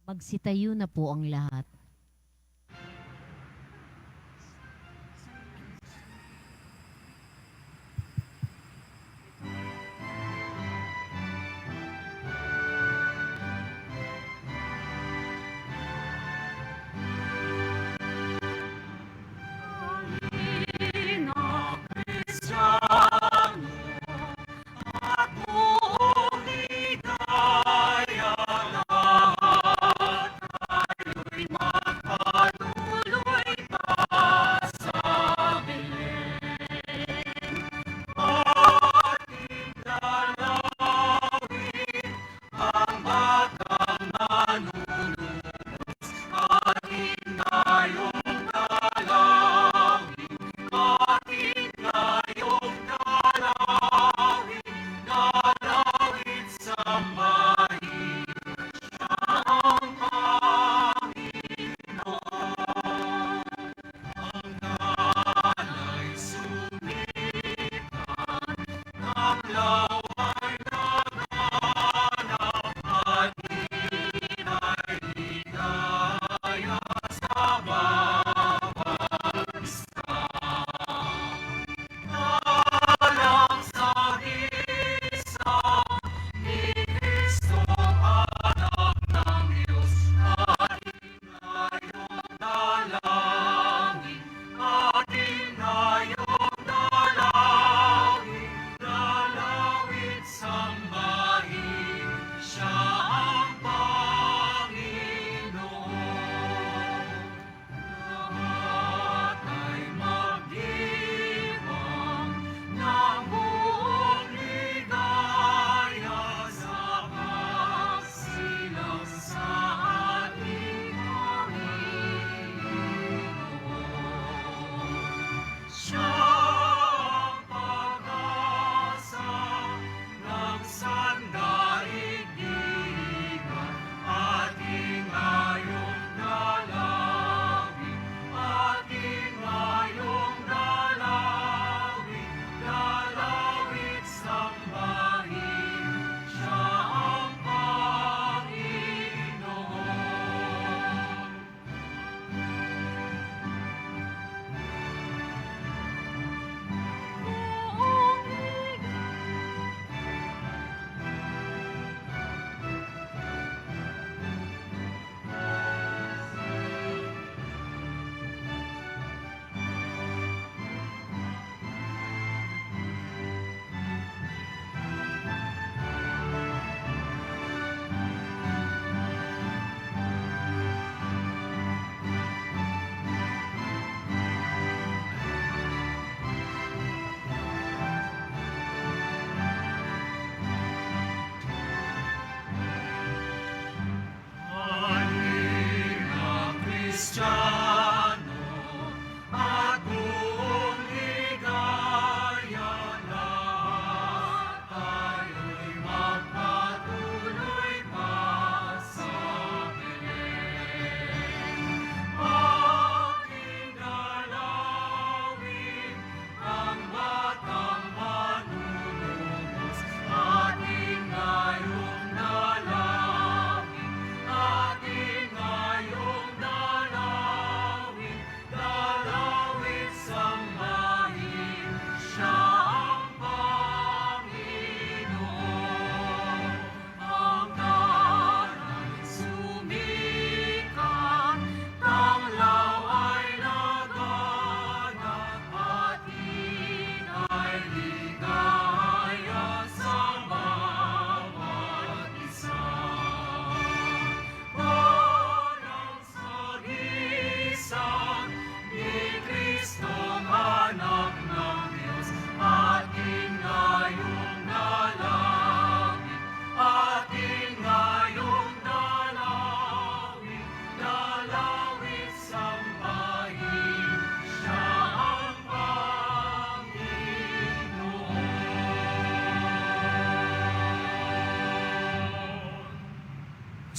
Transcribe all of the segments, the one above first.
Magsitayo na po ang lahat.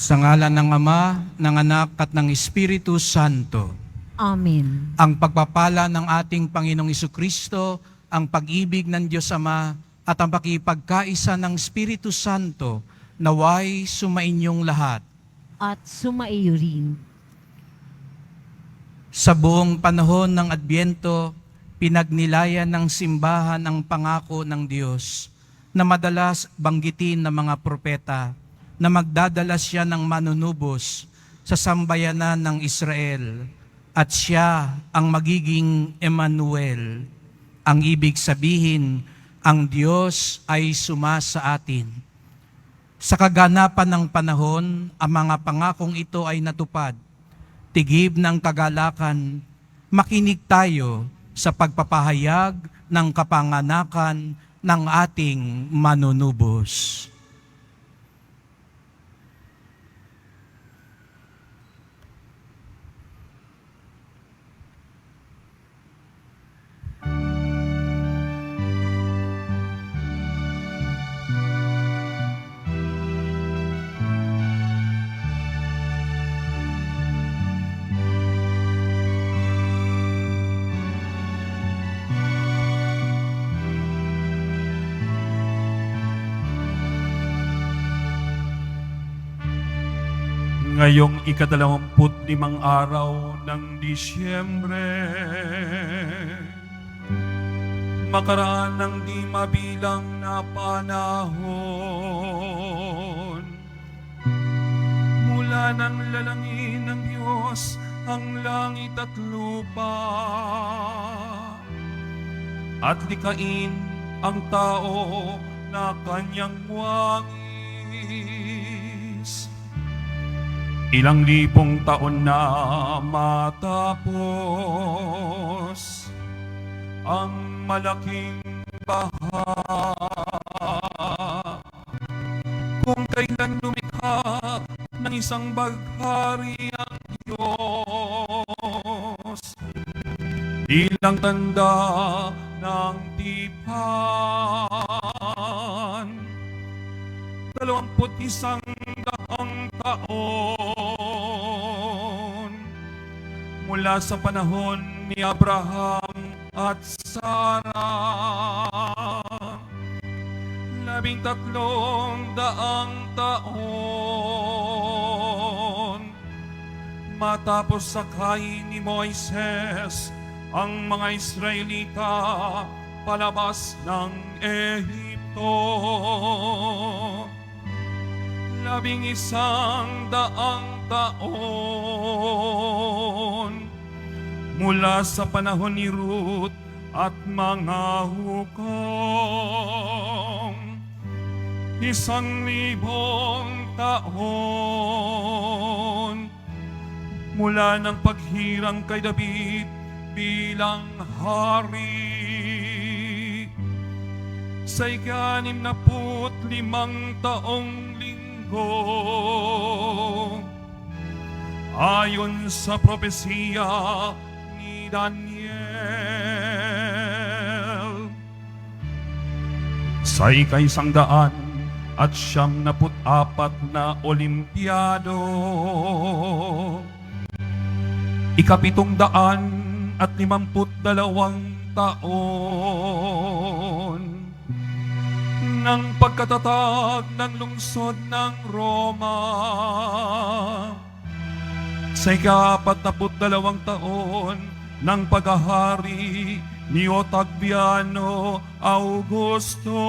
Sa ngalan ng Ama, ng Anak at ng Espiritu Santo. Amen. Ang pagpapala ng ating Panginoong Jesucristo, ang pag-ibig ng Diyos Ama, at ang pakipagkaisa ng Espiritu Santo, naway sumainyong lahat. at sumaiyo rin. Sa buong panahon ng Adbyento, pinagnilayan ng simbahan ang pangako ng Diyos na madalas banggitin ng mga propeta na magdadala siya ng manunubos sa sambayanan ng Israel at siya ang magiging Emmanuel. Ang ibig sabihin, ang Diyos ay sumasa atin. Sa kaganapan ng panahon, ang mga pangakong ito ay natupad. Tigib ng kagalakan, makinig tayo sa pagpapahayag ng kapanganakan ng ating manunubos. Ngayong ika-25 araw ng Disyembre, makaraan ng di mabilang na panahon, mula ng lalangin ng Diyos ang langit at lupa, at likain ang tao na kanyang wangis. Ilang libong taon na matapos ang malaking baha, kung kailan lumikha ng isang baghari ang Diyos, bilang tanda ng tipan, 21 taon mula sa panahon ni Abraham at Sarah, 13 taon matapos sakay ni Moises ang mga Israelita palabas ng Ehipto. 11 taon mula sa panahon ni Ruth at mga hukom. 1,000 taon mula ng paghirang kay David bilang hari. Sa 65 taong ayon sa propesiya ni Daniel, sa 100 at 74 na Olimpiado, 752 taon ng pagkatatag ng lungsod ng Roma, sa 42 taon ng paghahari ni Otaviano Augusto,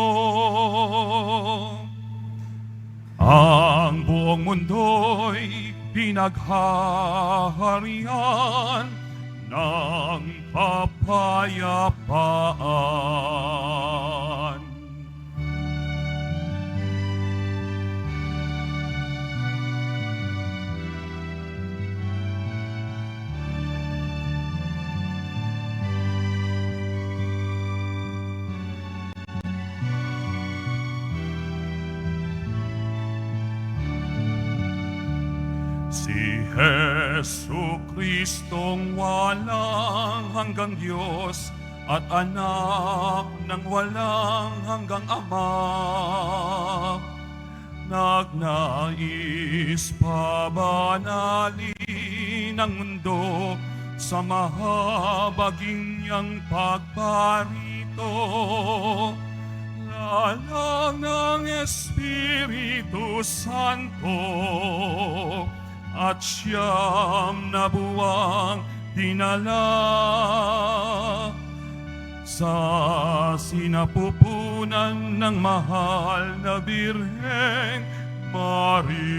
ang buong mundo'y pinaghaharian ng kapayapaan. Si Jesucristong walang hanggang Diyos at anak ng walang hanggang Ama, nagnais pabanalin ang mundo sa mahabaging niyang pagparito. Lalang ng Espiritu Santo at siyam na buwang dinala sa sinapupunan ng mahal na Birheng Maria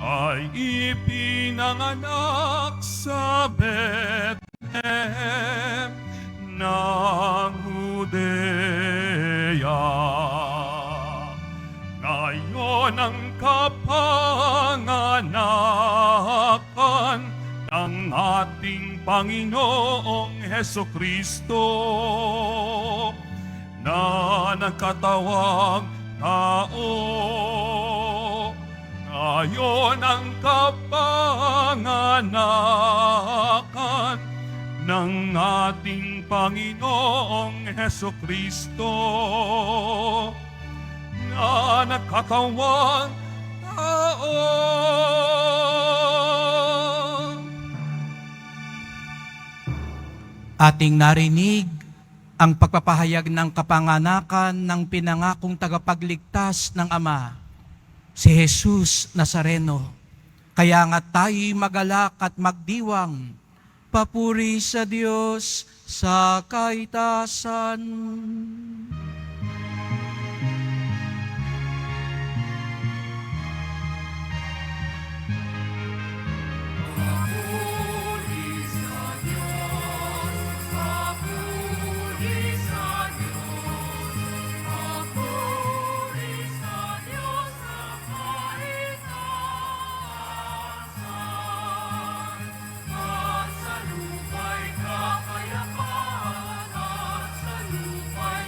ay ipinanganak sa Bethlehem ng Judea. Ngayon ang kapanganakan ng ating Panginoong Hesukristo na nagkatawang tao. Ngayon ang kapanganakan ng ating Panginoong Hesukristo na nagkatawang tao. Ating narinig ang pagpapahayag ng kapanganakan ng pinangakong tagapagligtas ng Ama, si Jesus Nazareno. Kaya nga tayo'y magalak at magdiwang, papuri sa Diyos sa kaitasan. Sa lupa'y kapayapaan at sa lupa'y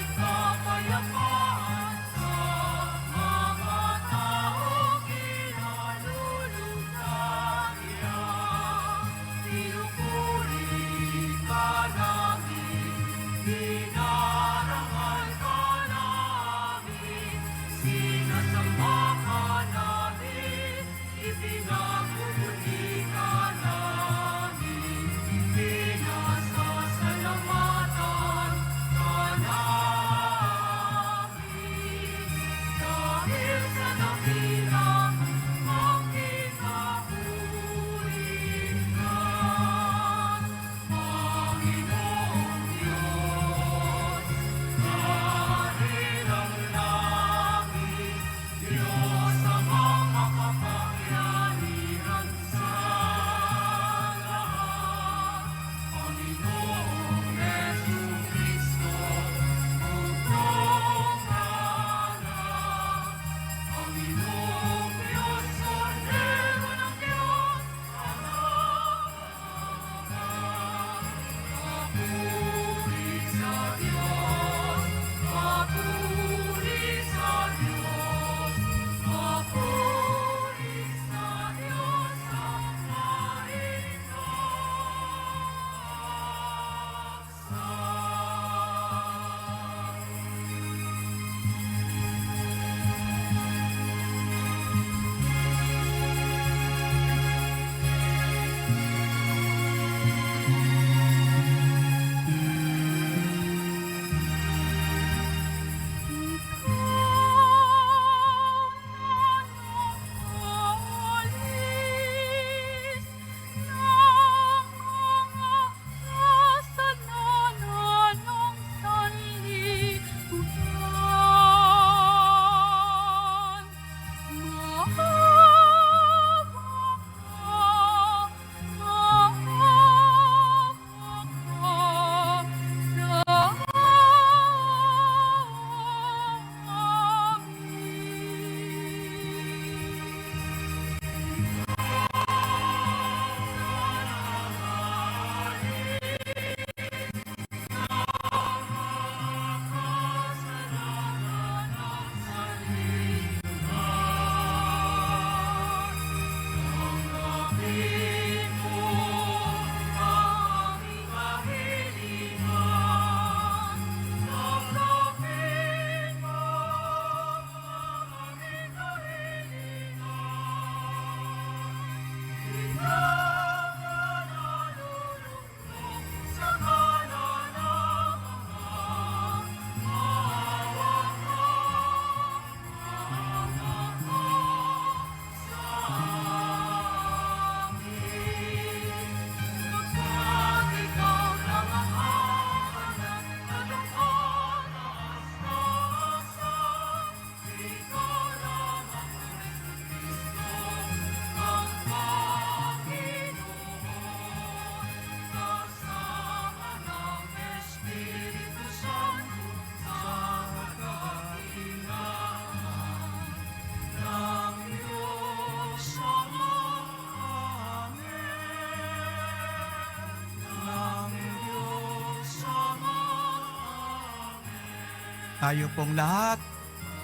Tayo pong lahat.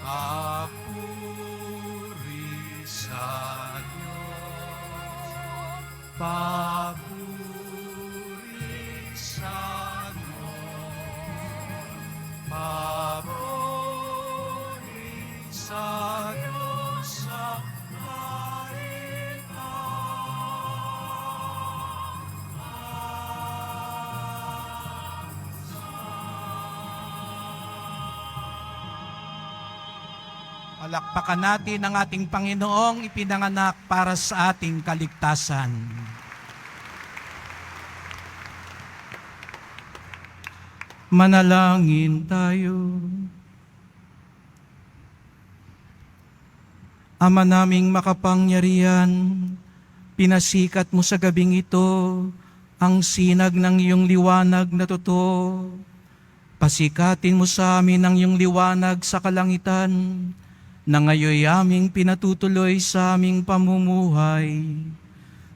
Papuri sa Diyos. Papuri sa Diyos. Papuri sa Diyos sa palakpakan natin ang ating Panginoong ipinanganak para sa ating kaligtasan. Manalangin tayo. Ama naming makapangyarihan, pinasikat mo sa gabing ito ang sinag ng iyong liwanag na totoo. Pasikatin mo sa amin ang iyong liwanag sa kalangitan, na ngayon aming pinatutuloy sa aming pamumuhay.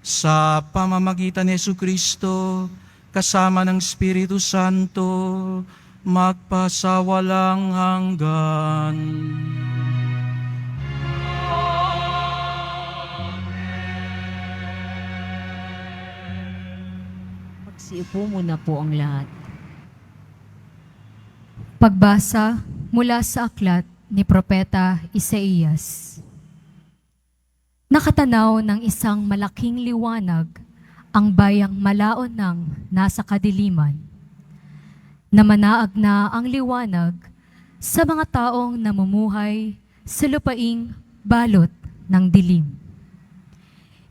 Sa pamamagitan ni Jesucristo, kasama ng Espiritu Santo, magpasawalang hanggan. Magsiupo muna po ang lahat. Pagbasa mula sa aklat ni Propeta Isaías. Nakatanaw ng isang malaking liwanag ang bayang malaon ng nasa kadiliman. Namanaag na ang liwanag sa mga taong namumuhay sa lupaing balot ng dilim.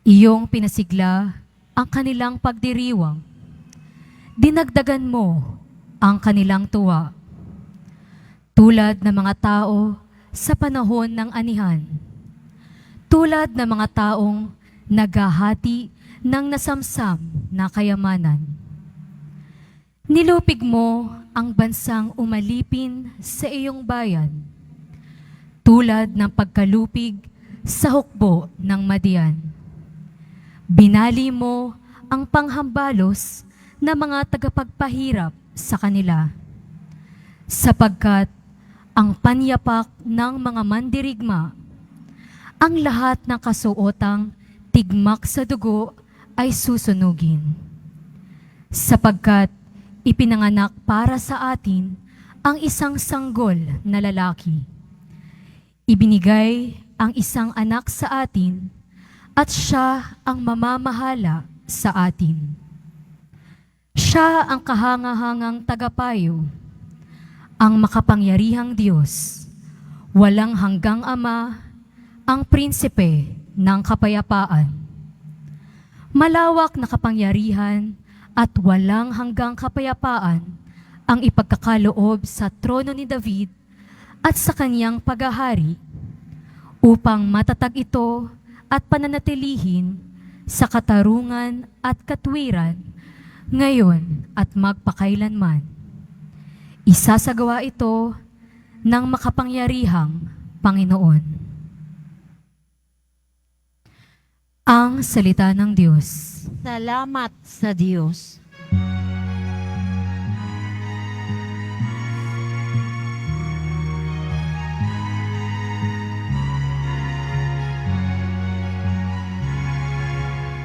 Iyong pinasigla ang kanilang pagdiriwang. Dinagdagan mo ang kanilang tuwa. Tulad ng mga tao sa panahon ng anihan. Tulad ng mga taong naghahati ng nasamsam na kayamanan. Nilupig mo ang bansang umalipin sa iyong bayan. Tulad ng pagkalupig sa hukbo ng Madian. Binali mo ang panghambalos na mga tagapagpahirap sa kanila. Sapagkat ang panyapak ng mga mandirigma, ang lahat ng kasuotang tigmak sa dugo ay susunugin. Sapagkat ipinanganak para sa atin ang isang sanggol na lalaki. Ibinigay ang isang anak sa atin at siya ang mamamahala sa atin. Siya ang kahangahangang tagapayo, ang makapangyarihang Diyos, walang hanggang Ama, ang prinsipe ng kapayapaan. Malawak na kapangyarihan at walang hanggang kapayapaan ang ipagkakaloob sa trono ni David at sa kanyang paghahari, upang matatag ito at pananatilihin sa katarungan at katwiran ngayon at magpakailanman. Isasagawa ito ng makapangyarihang Panginoon. Ang salita ng Diyos. Salamat sa Diyos.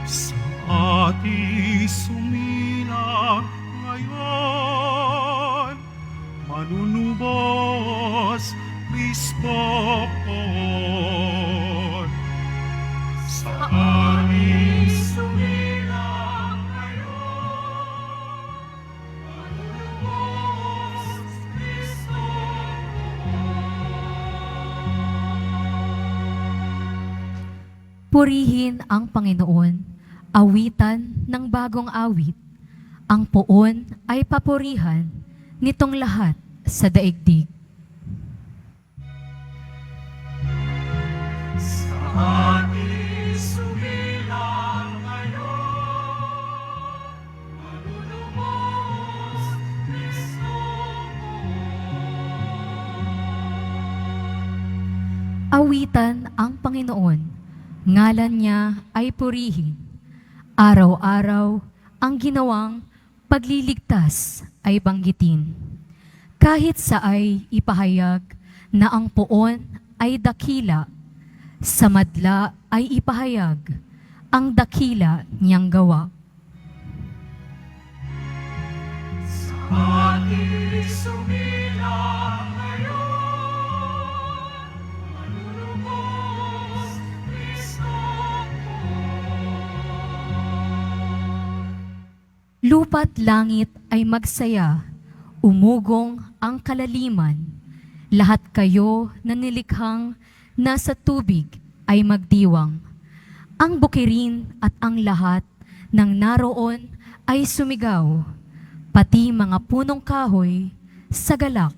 Sa ating sumila ngayon, manunubos Kristo poon. Sa ating sumila ngayon, manunubos Kristo poon. Purihin ang Panginoon, awitan ng bagong awit. Ang poon ay papurihan nitong lahat sa daigdig. Sa ating sumila ngayon, manunubos Kristo poon. Awitan ang Panginoon, ngalan niya ay purihin. Araw-araw ang ginawang pagliligtas ay banggitin. Kahit sa ay ipahayag na ang poon ay dakila, sa madla ay ipahayag ang dakila niyang gawa. Lupa't langit ay magsaya, umugong ang kalaliman. Lahat kayo na nilikhang nasa tubig ay magdiwang. Ang bukirin at ang lahat ng naroon ay sumigaw. Pati mga punong kahoy sa galak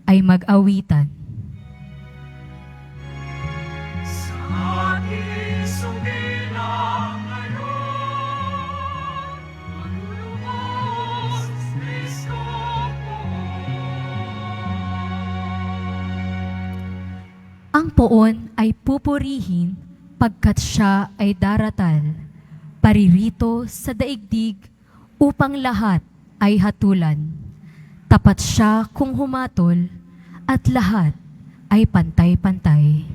ay mag-awitan. Ang poon ay pupurihin pagkat siya ay daratal, paririto sa daigdig upang lahat ay hatulan. Tapat siya kung humatol at lahat ay pantay-pantay.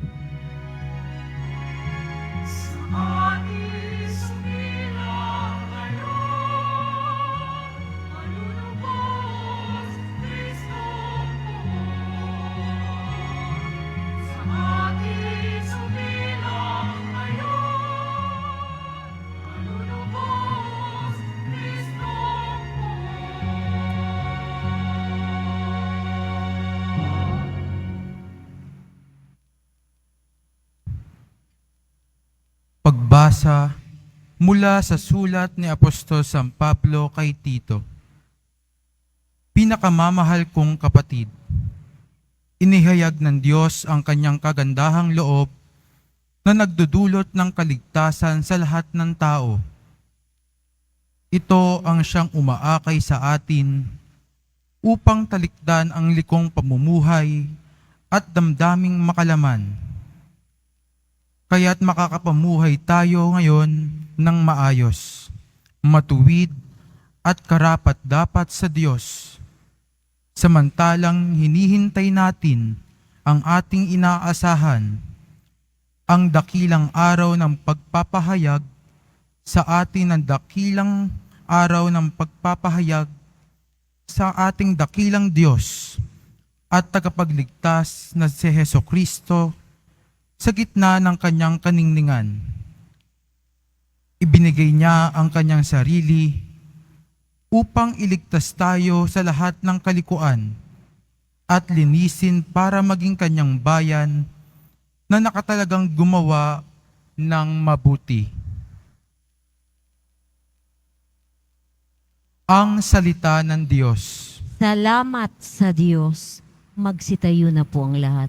Pagbasa mula sa sulat ni Apostol San Pablo kay Tito. Pinakamamahal kong kapatid, inihayag ng Diyos ang kanyang kagandahang loob na nagdudulot ng kaligtasan sa lahat ng tao. Ito ang siyang umaakay sa atin upang talikdan ang likong pamumuhay at damdaming makalaman. Kaya't makakapamuhay tayo ngayon ng maayos, matuwid at karapat-dapat sa Diyos. Samantalang hinihintay natin ang ating inaasahan, ang dakilang araw ng pagpapahayag sa atin, ang dakilang araw ng pagpapahayag sa ating dakilang Diyos at tagapagligtas na si Hesukristo sa gitna ng kanyang kaningningan. Ibinigay niya ang kanyang sarili upang iligtas tayo sa lahat ng kalikuan at linisin para maging kanyang bayan na nakatalagang gumawa ng mabuti. Ang salita ng Diyos. Salamat sa Diyos. Magsitayo na po ang lahat.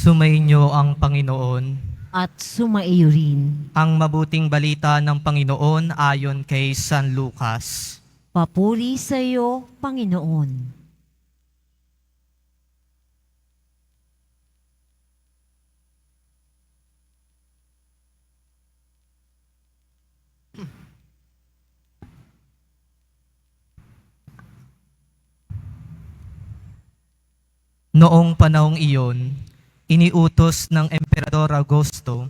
Sumainyo ang Panginoon. at sumaiyo rin. Ang mabuting balita ng Panginoon ayon kay San Lucas. Papuri sa iyo, Panginoon. Noong panahong iyon, iniutos ng Emperador Augusto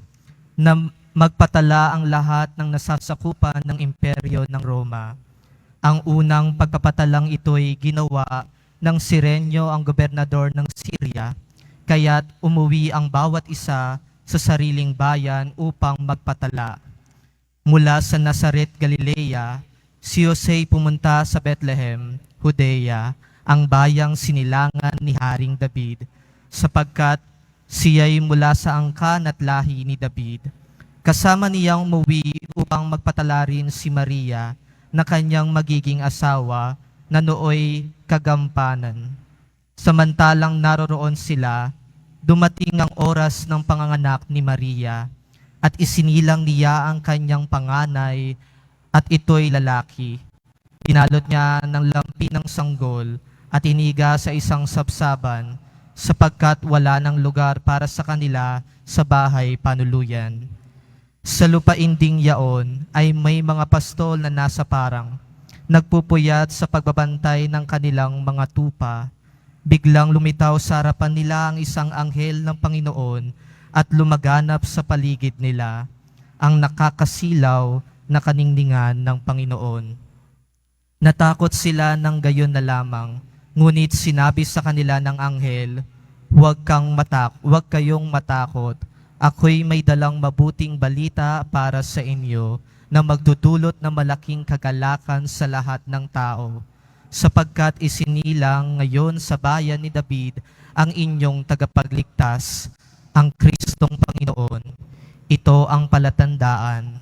na magpatala ang lahat ng nasasakupan ng imperyo ng Roma. Ang unang pagpapatalang ito'y ginawa ng Sirenyo, ang gobernador ng Syria, kaya't umuwi ang bawat isa sa sariling bayan upang magpatala. Mula sa Nazaret, Galilea, si Jose pumunta sa Bethlehem, Judea, ang bayang sinilangan ni Haring David, sapagkat siya'y mula sa angkan at lahi ni David. Kasama niyang umuwi upang magpatala rin si Maria na kanyang magiging asawa na nooy kagampanan. Samantalang naroroon sila, dumating ang oras ng panganganak ni Maria at isinilang niya ang kanyang panganay at ito'y lalaki. Pinalot niya ng lampi ng sanggol at iniga sa isang sabsaban sapagkat wala ng lugar para sa kanila sa bahay panuluyan. Sa lupain ding yaon ay may mga pastol na nasa parang, nagpupuyat sa pagbabantay ng kanilang mga tupa. Biglang lumitaw sa harapan nila ang isang anghel ng Panginoon at lumaganap sa paligid nila, ang nakakasilaw na kaningningan ng Panginoon. Natakot sila ng gayon na lamang, ngunit sinabi sa kanila ng anghel, huwag kayong matakot. Ako'y may dalang mabuting balita para sa inyo na magdudulot ng malaking kagalakan sa lahat ng tao, sapagkat isinilang ngayon sa bayan ni David ang inyong tagapagligtas, ang Kristong Panginoon. Ito ang palatandaan.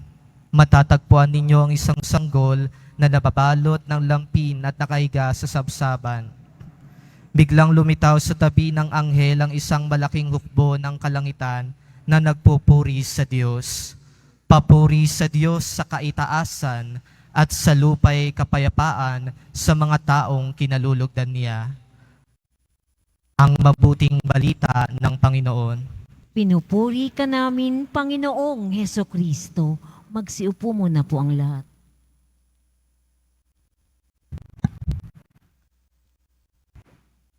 Matatagpuan ninyo ang isang sanggol na nababalot ng lampin at nakahiga sa sabsaban. Biglang lumitaw sa tabi ng anghel ang isang malaking hukbo ng kalangitan na nagpupuri sa Diyos. Papuri sa Diyos sa kaitaasan at sa lupa'y kapayapaan sa mga taong kinalulugdan niya. Ang mabuting balita ng Panginoon. Pinupuri ka namin, Panginoong Heso Kristo. Magsiupo muna po ang lahat.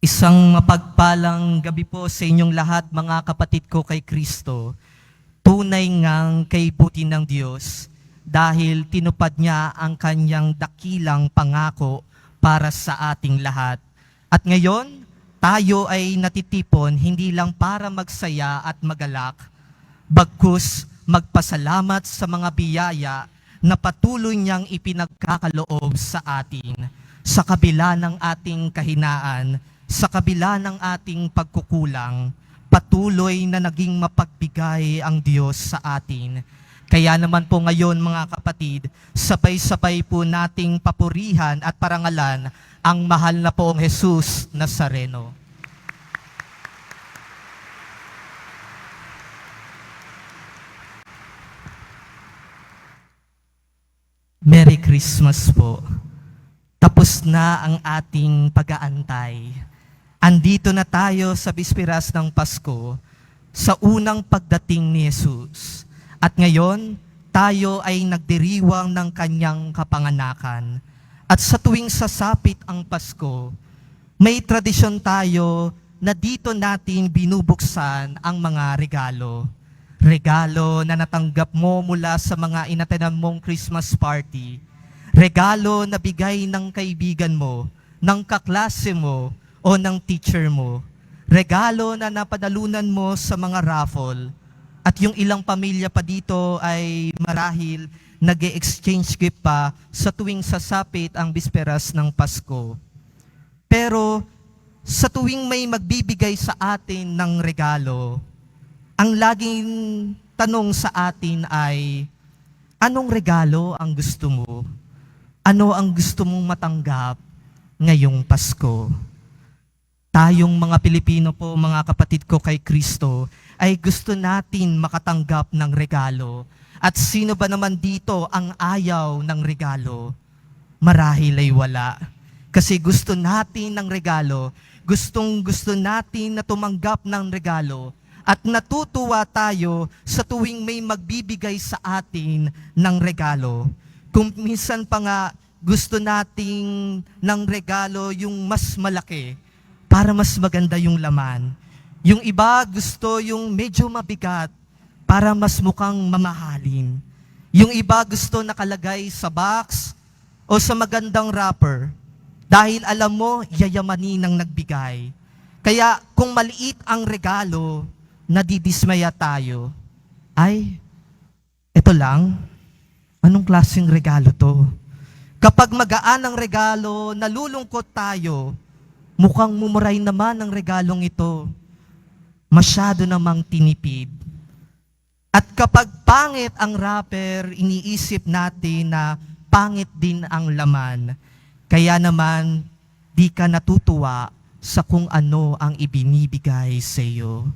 Isang mapagpalang gabi po sa inyong lahat, mga kapatid ko kay Kristo. Tunay ngang kaibuti ng Diyos dahil tinupad niya ang kanyang dakilang pangako para sa ating lahat. At ngayon, tayo ay natitipon hindi lang para magsaya at magalak, bagkus magpasalamat sa mga biyaya na patuloy niyang ipinagkakaloob sa atin, sa kabila ng ating kahinaan, sa kabila ng ating pagkukulang, patuloy na naging mapagbigay ang Diyos sa atin. Kaya naman po ngayon mga kapatid, sabay-sabay po nating papurihan at parangalan ang mahal na poong Jesus Nazareno. Merry Christmas po. Tapos na ang ating pag-aantay. Andito na tayo sa bisperas ng Pasko, sa unang pagdating ni Jesus. At ngayon, tayo ay nagdiriwang ng kanyang kapanganakan. At sa tuwing sasapit ang Pasko, may tradisyon tayo na dito natin binubuksan ang mga regalo. Regalo na natanggap mo mula sa mga inatenan mong Christmas party. Regalo na bigay ng kaibigan mo, ng kaklase mo, o ng teacher mo. Regalo na napadalunan mo sa mga raffle. At yung ilang pamilya pa dito ay marahil nag-exchange gift pa sa tuwing sasapit ang bisperas ng Pasko. Pero sa tuwing may magbibigay sa atin ng regalo, ang laging tanong sa atin ay, anong regalo ang gusto mo? Ano ang gusto mong matanggap ngayong Pasko? Tayong mga Pilipino po, mga kapatid ko kay Kristo, ay gusto natin makatanggap ng regalo. At sino ba naman dito ang ayaw ng regalo? Marahil ay wala. Kasi gusto natin ng regalo, gusto natin na tumanggap ng regalo, at natutuwa tayo sa tuwing may magbibigay sa atin ng regalo. Kung minsan pa nga gusto nating ng regalo yung mas malaki para mas maganda yung laman. Yung iba gusto yung medyo mabigat para mas mukhang mamahalin. Yung iba gusto nakalagay sa box o sa magandang wrapper dahil alam mo, yayamanin ng nagbigay. Kaya kung maliit ang regalo, nadidismaya tayo. Ay, ito lang? Anong klaseng regalo to? Kapag magaan ang regalo, nalulungkot tayo, mukhang mumuray naman ang regalong ito. Masyado namang tinipid. At kapag pangit ang wrapper, iniisip natin na pangit din ang laman. Kaya naman, di ka natutuwa sa kung ano ang ibinibigay sa iyo.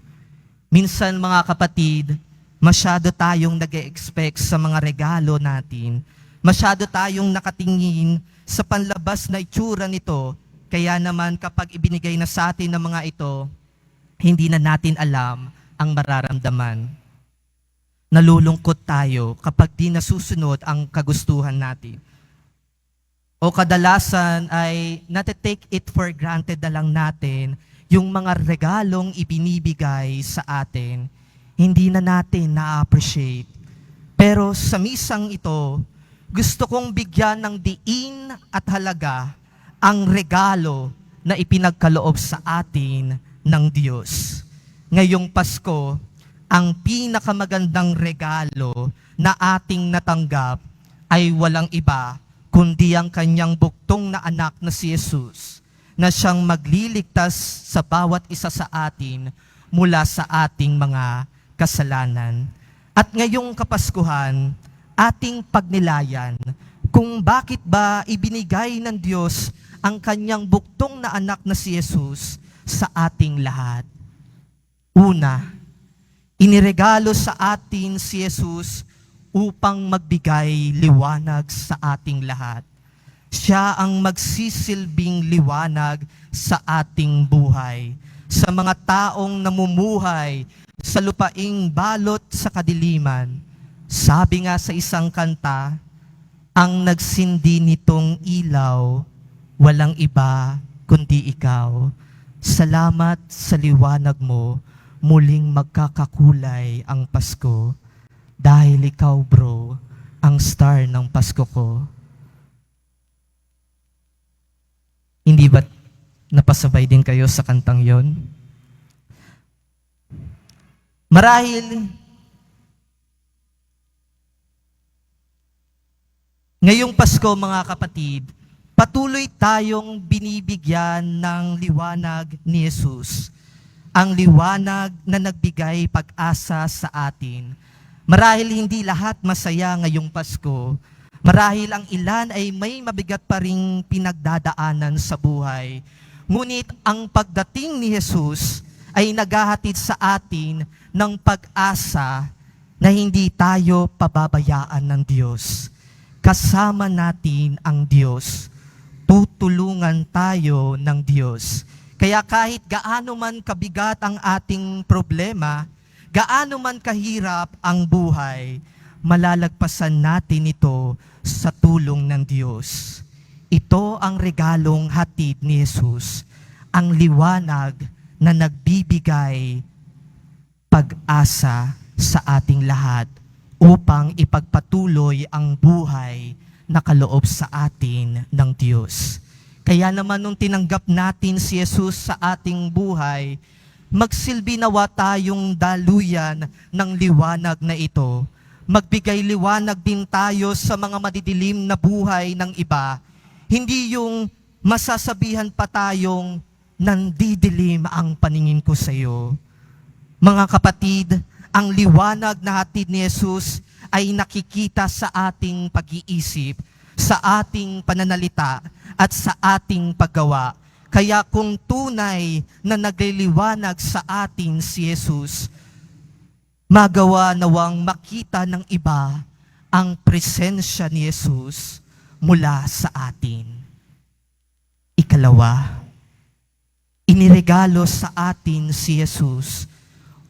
Minsan mga kapatid, masyado tayong nag-e-expect sa mga regalo natin. Masyado tayong nakatingin sa panlabas na itsura nito. Kaya naman kapag ibinigay na sa atin ng mga ito, hindi na natin alam ang mararamdaman. Nalulungkot tayo kapag di nasusunod ang kagustuhan natin. O kadalasan ay nate-take it for granted na lang natin yung mga regalong ibinibigay sa atin. Hindi na natin na-appreciate. Pero sa misang ito, gusto kong bigyan ng diin at halaga ang regalo na ipinagkaloob sa atin ng Diyos. Ngayong Pasko, ang pinakamagandang regalo na ating natanggap ay walang iba kundi ang kanyang buktong na anak na si Jesus, na siyang magliligtas sa bawat isa sa atin mula sa ating mga kasalanan. At ngayong Kapaskuhan, ating pagnilayan kung bakit ba ibinigay ng Diyos ang kanyang buktong na anak na si Jesus sa ating lahat. Una, iniregalo sa atin si Jesus upang magbigay liwanag sa ating lahat. Siya ang magsisilbing liwanag sa ating buhay, sa mga taong namumuhay sa lupaing balot sa kadiliman. Sabi nga sa isang kanta, ang nagsindi nitong ilaw, walang iba kundi ikaw. Salamat sa liwanag mo, muling magkakakulay ang Pasko. Dahil ikaw, bro, ang star ng Pasko ko. Hindi ba napasabay din kayo sa kantang yon? Marahil, ngayong Pasko mga kapatid, patuloy tayong binibigyan ng liwanag ni Jesus. Ang liwanag na nagbigay pag-asa sa atin. Marahil hindi lahat masaya ngayong Pasko. Marahil ang ilan ay may mabigat pa ring pinagdadaanan sa buhay. Ngunit ang pagdating ni Jesus ay naghahatid sa atin ng pag-asa na hindi tayo pababayaan ng Diyos. Kasama natin ang Diyos. Tutulungan tayo ng Diyos. Kaya kahit gaano man kabigat ang ating problema, gaano man kahirap ang buhay, malalagpasan natin ito sa tulong ng Diyos. Ito ang regalong hatid ni Jesus, ang liwanag na nagbibigay pag-asa sa ating lahat upang ipagpatuloy ang buhay na kaloob sa atin ng Diyos. Kaya naman nung tinanggap natin si Jesus sa ating buhay, magsilbi nawa tayong daluyan ng liwanag na ito. Magbigay liwanag din tayo sa mga madidilim na buhay ng iba. Hindi yung masasabihan pa tayong nandidilim ang paningin ko sa iyo. Mga kapatid, ang liwanag na hatid ni Jesus ay nakikita sa ating pag-iisip, sa ating pananalita, at sa ating paggawa. Kaya kung tunay na nagliliwanag sa atin si Jesus, magawa nawang makita ng iba ang presensya ni Jesus mula sa atin. Ikalawa, iniregalo sa atin si Jesus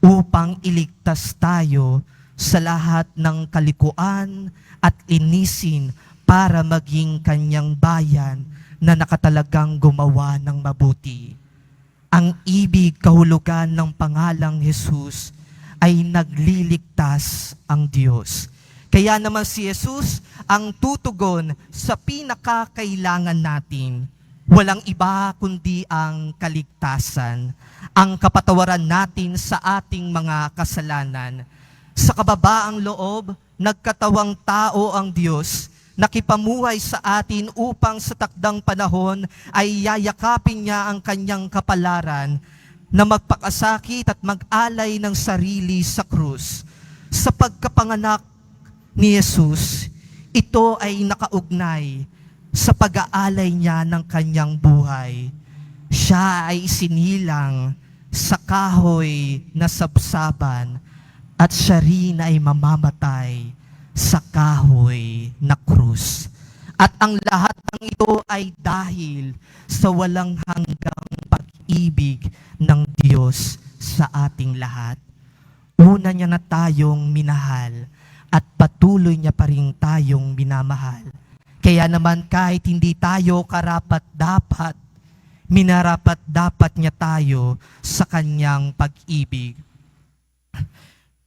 upang iligtas tayo sa lahat ng kalikuan at linisin para maging kanyang bayan na nakatalagang gumawa ng mabuti. Ang ibig kahulugan ng pangalang Jesus ay nagliligtas ang Diyos. Kaya naman si Jesus ang tutugon sa pinakakailangan natin. Walang iba kundi ang kaligtasan, ang kapatawaran natin sa ating mga kasalanan. Sa kababaang loob, nagkatawang tao ang Diyos, nakipamuhay sa atin upang sa takdang panahon ay yayakapin niya ang kanyang kapalaran na magpakasakit at mag-alay ng sarili sa krus. Sa pagkapanganak ni Jesus, ito ay nakaugnay sa pag-aalay niya ng kanyang buhay. Siya ay isinilang sa kahoy na sabsaban at siya rin ay mamamatay sa kahoy na krus. At ang lahat ng ito ay dahil sa walang hanggang pag-ibig ng Diyos sa ating lahat. Una niya na tayong minahal at patuloy niya pa rin tayong minamahal. Kaya naman kahit hindi tayo karapat-dapat, minarapat-dapat niya tayo sa kanyang pag-ibig.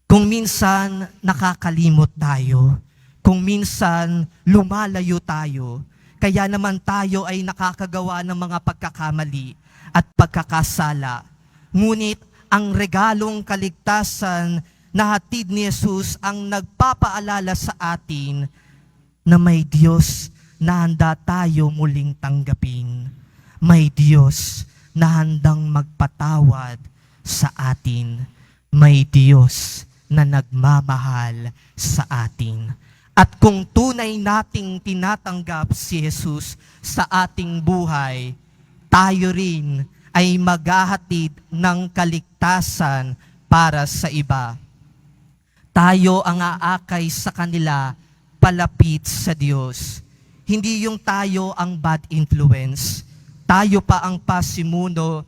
Kung minsan nakakalimot tayo, kung minsan lumalayo tayo, kaya naman tayo ay nakakagawa ng mga pagkakamali at pagkakasala. Ngunit ang regalong kaligtasan na hatid ni Jesus ang nagpapaalala sa atin na may Diyos na handa tayo muling tanggapin. May Diyos na handang magpatawad sa atin. May Diyos na nagmamahal sa atin. At kung tunay nating tinatanggap si Jesus sa ating buhay, tayo rin ay maghahatid ng kaligtasan para sa iba. Tayo ang aakay sa kanila palapit sa Diyos. Hindi yung tayo ang bad influence. Tayo pa ang pasimuno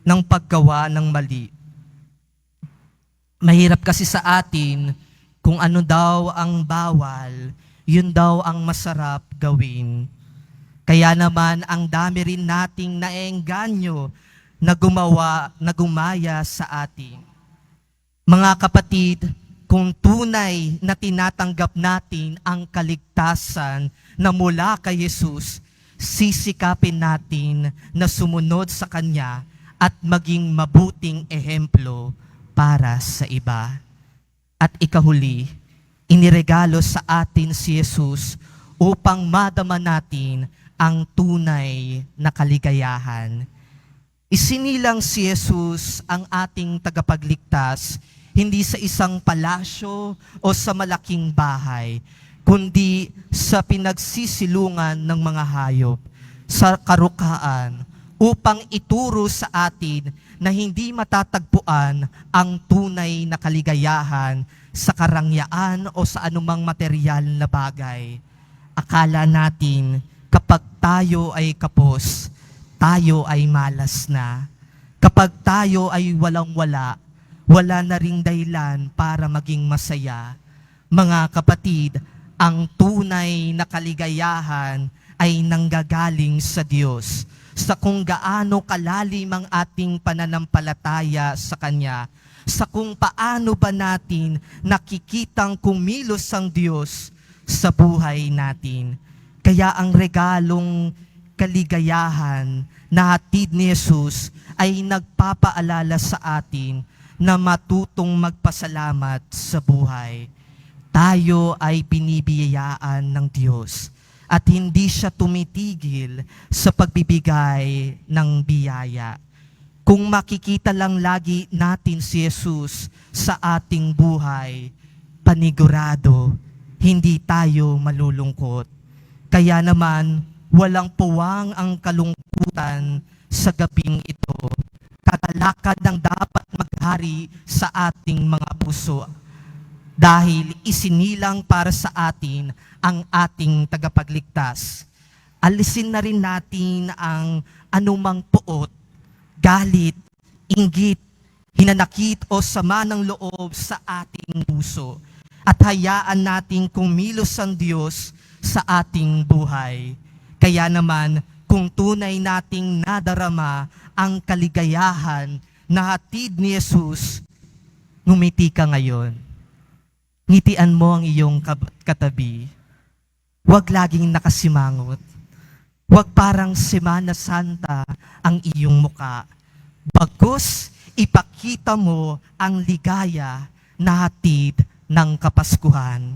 ng paggawa ng mali. Mahirap kasi sa atin kung ano daw ang bawal, yun daw ang masarap gawin. Kaya naman ang dami rin nating naengganyo na gumaya sa atin. Mga kapatid, kung tunay na tinatanggap natin ang kaligtasan na mula kay Jesus, sisikapin natin na sumunod sa Kanya at maging mabuting ehemplo para sa iba. At ikahuli, iniregalo sa atin si Jesus upang madama natin ang tunay na kaligayahan. Isinilang si Jesus ang ating tagapagligtas hindi sa isang palasyo o sa malaking bahay, kundi sa pinagsisilungan ng mga hayop, sa karukaan, upang ituro sa atin na hindi matatagpuan ang tunay na kaligayahan sa karangyaan o sa anumang material na bagay. Akala natin kapag tayo ay kapos, tayo ay malas na. Kapag tayo ay walang-wala, wala na ring dahilan para maging masaya. Mga kapatid, ang tunay na kaligayahan ay nanggagaling sa Diyos, sa kung gaano kalalim ang ating pananampalataya sa Kanya, sa kung paano ba natin nakikitang kumilos ang Diyos sa buhay natin. Kaya ang regalong kaligayahan na hatid ni Jesus ay nagpapaalala sa atin na matutong magpasalamat sa buhay. Tayo ay pinibiyayaan ng Diyos at hindi siya tumitigil sa pagbibigay ng biyaya. Kung makikita lang lagi natin si Jesus sa ating buhay, panigurado, hindi tayo malulungkot. Kaya naman, walang puwang ang kalungkutan sa gabing ito, katalakad ng dapat maghari sa ating mga puso dahil isinilang para sa atin ang ating tagapagligtas. Alisin na rin natin ang anumang puot, galit, inggit, hinanakit o sama ng loob sa ating puso at hayaan nating kumilos ang Diyos sa ating buhay. Kaya naman, kung tunay nating nadarama ang kaligayahan na hatid ni Jesus, ngumiti ka ngayon. Ngitian mo ang iyong katabi. Huwag laging nakasimangot. Huwag parang Semana Santa ang iyong muka. Bagkus, ipakita mo ang ligaya na hatid ng Kapaskuhan.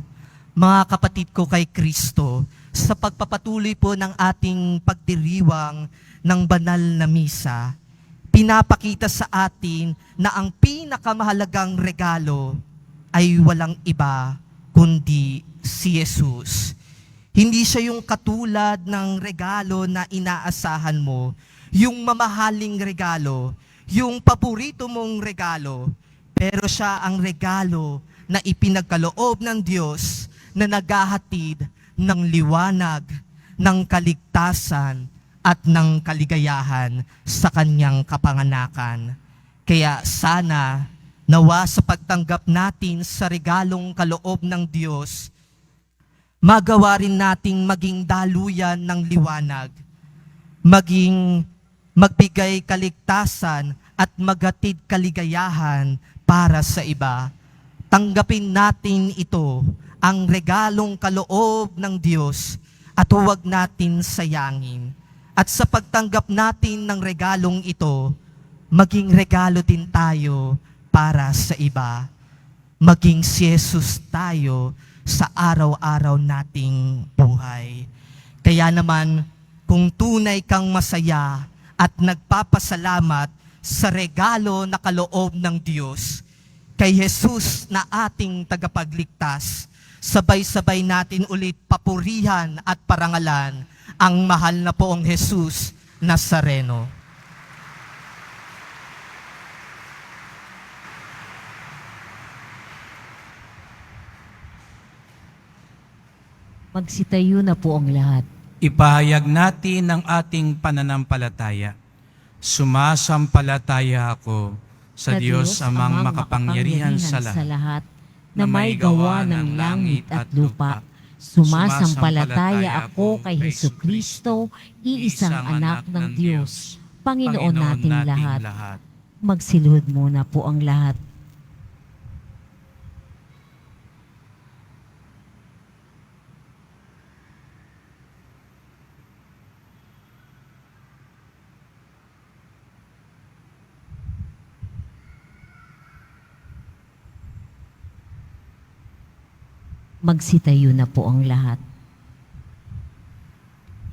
Mga kapatid ko kay Kristo, sa pagpapatuloy po ng ating pagdiriwang ng banal na misa, pinapakita sa atin na ang pinakamahalagang regalo ay walang iba kundi si Jesus. Hindi siya yung katulad ng regalo na inaasahan mo, yung mamahaling regalo, yung paborito mong regalo, pero siya ang regalo na ipinagkaloob ng Diyos na naghahatid ng liwanag, ng kaligtasan, at ng kaligayahan sa kanyang kapanganakan. Kaya sana, nawa sa pagtanggap natin sa regalong kaloob ng Diyos, magawa rin nating maging daluyan ng liwanag, maging magbigay kaligtasan at maghatid kaligayahan para sa iba. Tanggapin natin ito, ang regalong kaloob ng Diyos, at huwag natin sayangin. At sa pagtanggap natin ng regalong ito, maging regalo din tayo para sa iba. Maging si Jesus tayo sa araw-araw nating buhay. Kaya naman, kung tunay kang masaya at nagpapasalamat sa regalo na kaloob ng Diyos, kay Jesus na ating tagapagligtas, sabay-sabay natin ulit papurihan at parangalan ang mahal na poong Jesus Nazareno. Magsitayo na po ang lahat. Ipahayag natin ang ating pananampalataya. Sumasampalataya ako sa Diyos amang makapangyarihan sa lahat, na may gawa ng langit at lupa. Sumasampalataya ako kay Hesukristo, iisang anak ng Diyos, Panginoon nating lahat. Magsilhod muna po ang lahat. Magsitayo na po ang lahat.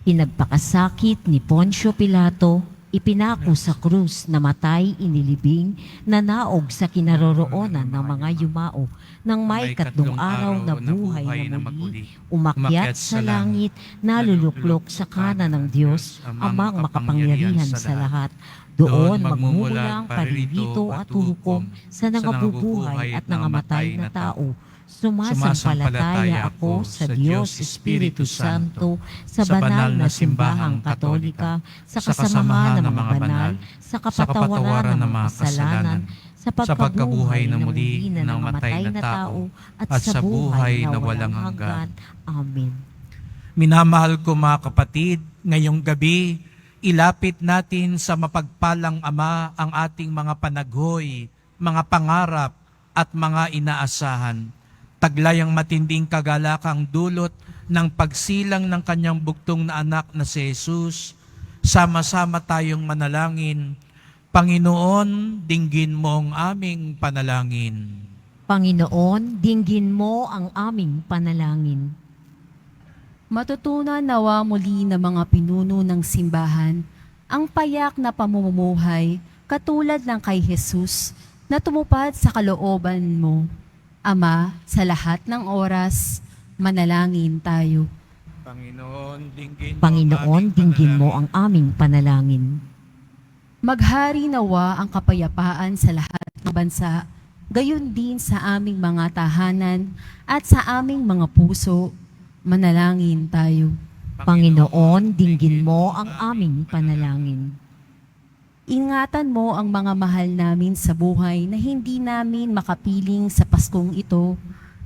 Pinagpakasakit ni Poncio Pilato, ipinako sa krus, namatay, inilibing, nanaog sa kinaroroonan ng mga yumao, nang may katlong araw na buhay na muli, umakyat sa langit, naluluklok sa kanan ng Diyos, amang makapangyarihan sa lahat. Doon magmumula ang paririto at hukom sa nangabubuhay at nangamatay na tao. Sumasampalataya ako sa Diyos Espiritu Santo, sa banal na simbahang katolika, sa kasamahan ng mga banal, sa kapatawaran ng mga kasalanan, sa pagkabuhay na muli ng namatay na tao, at sa buhay na walang hanggan. Amen. Minamahal ko mga kapatid, ngayong gabi, ilapit natin sa mapagpalang Ama ang ating mga panaghoy, mga pangarap at mga inaasahan. Taglay ang matinding kagalakang dulot ng pagsilang ng kanyang bugtong na anak na si Jesus. Sama-sama tayong manalangin. Panginoon, dinggin mo ang aming panalangin. Panginoon, dinggin mo ang aming panalangin. Matutunan nawa muli ng mga pinuno ng simbahan ang payak na pamumuhay katulad ng kay Jesus na tumupad sa kalooban mo. Ama, sa lahat ng oras, manalangin tayo. Panginoon, dinggin Panginoon, dinggin mo ang aming panalangin. Maghari nawa ang kapayapaan sa lahat ng bansa, gayon din sa aming mga tahanan at sa aming mga puso. Manalangin tayo. Panginoon, dinggin mo ang aming panalangin. Ingatan mo ang mga mahal namin sa buhay na hindi namin makapiling sa Paskong ito,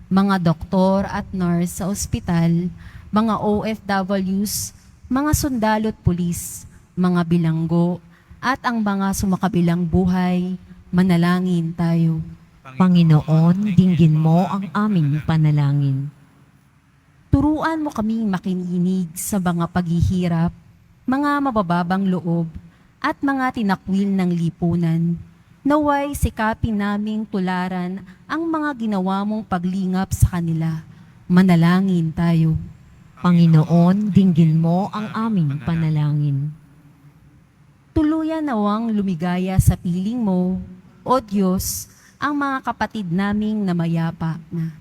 mga doktor at nurse sa ospital, mga OFWs, mga sundalo at pulis, mga bilanggo, at ang mga sumakabilang buhay. Manalangin tayo. Panginoon, dinggin mo ang aming panalangin. Turuan mo kaming makinig sa mga paghihirap, mga mabababang loob, at mga tinakwil ng lipunan. Naway sikapin naming tularan ang mga ginawa mong paglingap sa kanila. Manalangin tayo. Panginoon, dinggin mo ang aming panalangin. Tuluyan nawang lumigaya sa piling mo, O Diyos, ang mga kapatid naming namayapa na.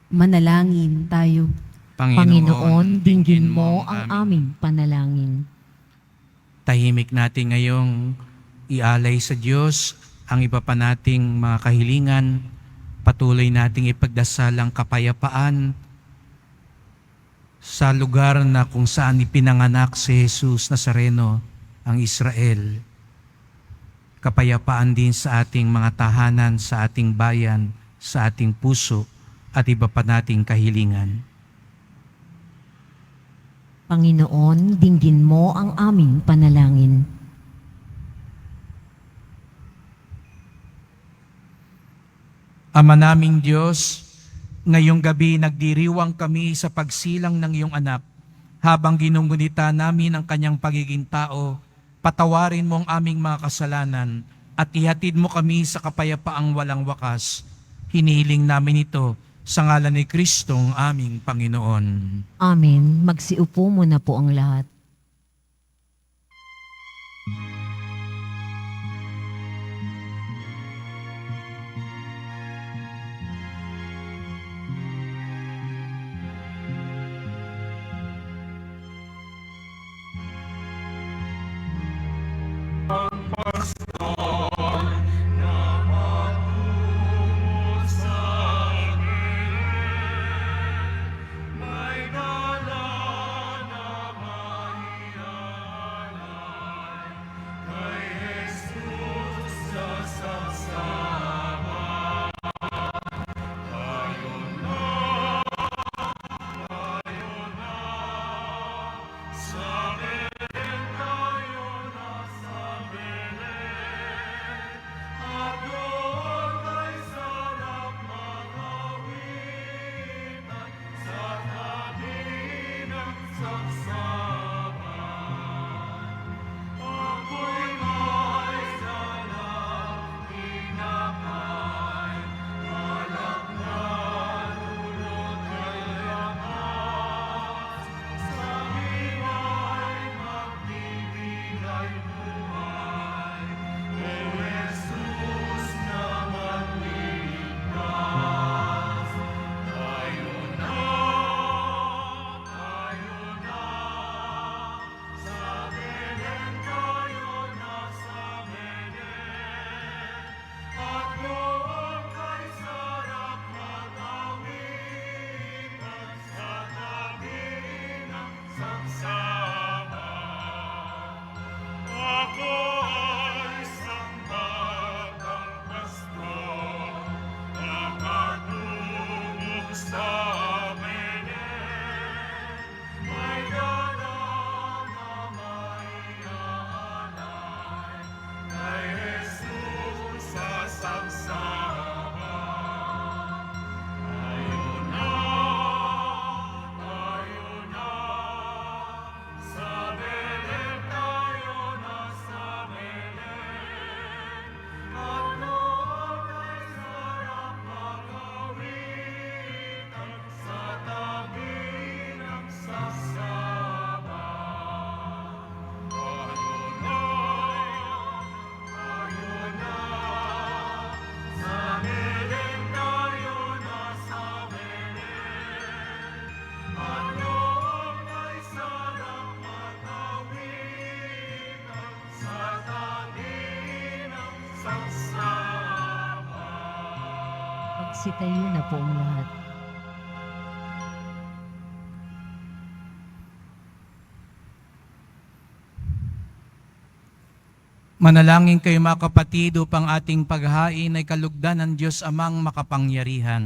Manalangin tayo. Panginoon, dinggin mo ang aming panalangin. Tahimik natin ngayong ialay sa Diyos ang iba pa nating mga kahilingan. Patuloy nating ipagdasal ang kapayapaan sa lugar na kung saan ipinanganak si Jesus Nazareno, ang Israel. Kapayapaan din sa ating mga tahanan, sa ating bayan, sa ating puso at iba pa nating kahilingan. Panginoon, dinggin mo ang aming panalangin. Ama naming Diyos, ngayong gabi nagdiriwang kami sa pagsilang ng iyong anak. Habang ginungunita namin ang kanyang pagiging tao, patawarin mo ang aming mga kasalanan at ihatid mo kami sa kapayapaang walang wakas. Hinihiling namin ito sa ngalan ni Kristong aming Panginoon. Amen. Magsiupo muna po ang lahat. Magsitayo na po ang lahat. Manalangin kayo mga kapatid upang ating paghain ay kalugdan ng Diyos Amang makapangyarihan.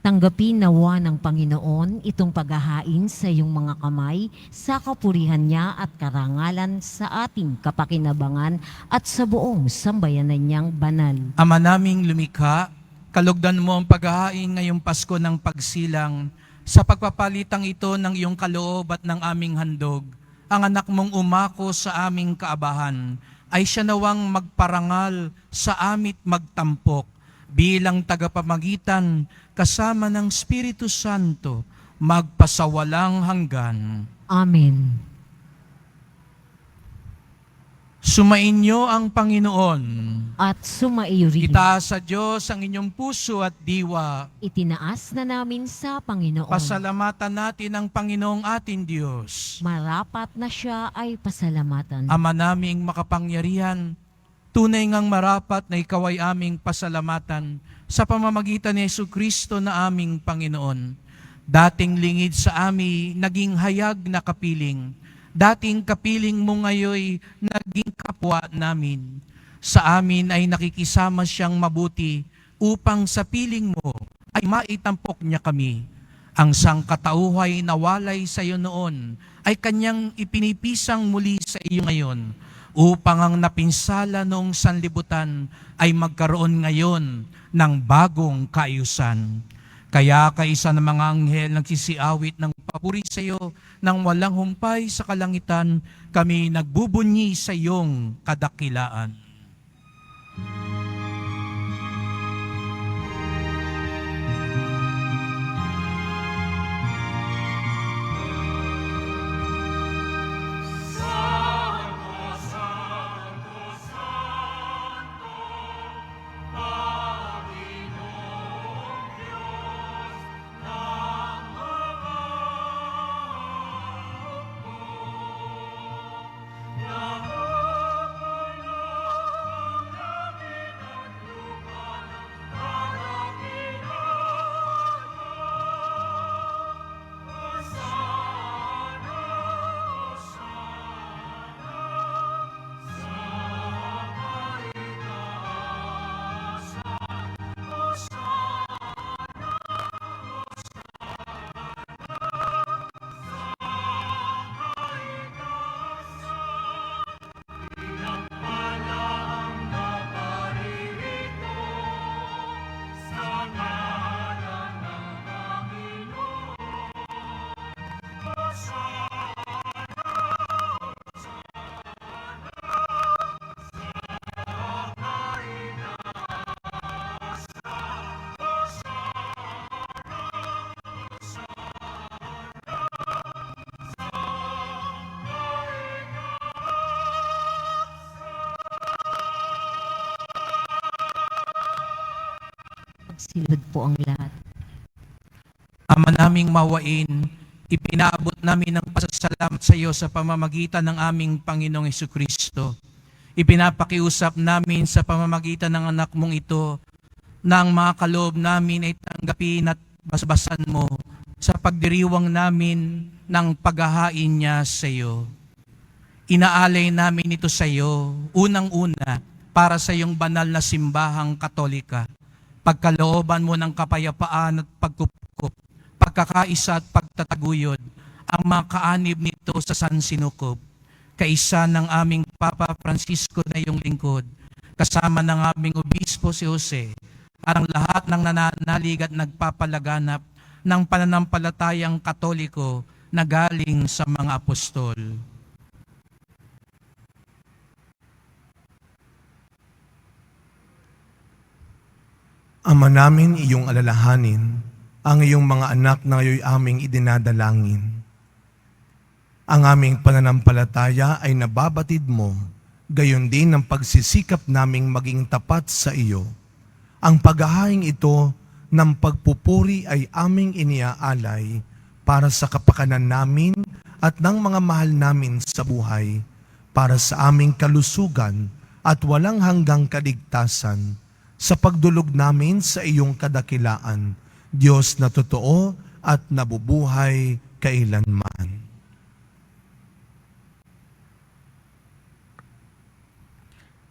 Tanggapin nawa ng Panginoon itong paghahain sa iyong mga kamay sa kapurihan niya at karangalan sa ating kapakinabangan at sa buong sambayanan niyang banal. Ama naming lumikha, kalugdan mo ang paghahain ngayong Pasko ng pagsilang sa pagpapalitang ito ng iyong kaloob at ng aming handog. Ang anak mong umako sa aming kaabahan ay siya nawang magparangal sa amit magtampok bilang tagapamagitan kasama ng Espiritu Santo magpasawalang hanggan. Amen. Sumainyo ang Panginoon. At sumaiyo rin. Itaas sa Diyos ang inyong puso at diwa. Itinaas na namin sa Panginoon. Pasalamatan natin ang Panginoong ating Diyos. Marapat na siya ay pasalamatan. Ama naming makapangyarihan, tunay ngang marapat na ikaw ay aming pasalamatan sa pamamagitan ni Jesucristo na aming Panginoon. Dating lingid sa amin, naging hayag na kapiling. Dating kapiling mo ngayoy naging kapwa namin. Sa amin ay nakikisama siyang mabuti upang sa piling mo ay maitampok niya kami. Ang sangkatauhay na walay sa iyo noon ay kanyang ipinipisang muli sa iyo ngayon upang ang napinsala noong sanlibutan ay magkaroon ngayon ng bagong kaayusan. Kaya kaisa ng mga anghel nagsisiawit ng papuri sa iyo nang walang humpay sa kalangitan, kami nagbubunyi sa iyong kadakilaan. Silod po ang lahat. Ama naming mawain, ipinaabot namin ang pasasalamat sa iyo sa pamamagitan ng aming Panginoong Jesucristo. Ipinapakiusap namin sa pamamagitan ng anak mong ito na ang mga kaloob namin ay tanggapin at basbasan mo sa pagdiriwang namin ng paghahain niya sa iyo. Inaalay namin ito sa iyo, unang-una, para sa iyong banal na simbahang Katolika. Pagkalooban mo ng kapayapaan at pagkukup, pagkakaisa at pagtataguyod, ang mga kaanib nito sa San Sinukob, kaisa ng aming Papa Francisco na iyong lingkod, kasama ng aming Obispo si Jose, at ang lahat ng nananalig at nagpapalaganap ng pananampalatayang Katoliko na galing sa mga apostol. Ama namin, iyong alalahanin ang iyong mga anak na ngayon aming idinadalangin. Ang aming pananampalataya ay nababatid mo, gayon din ang pagsisikap naming maging tapat sa iyo. Ang paghahaing ito ng pagpupuri ay aming iniaalay para sa kapakanan namin at ng mga mahal namin sa buhay, para sa aming kalusugan at walang hanggang kaligtasan, sa pagdulog namin sa iyong kadakilaan, Diyos na totoo at nabubuhay kailanman.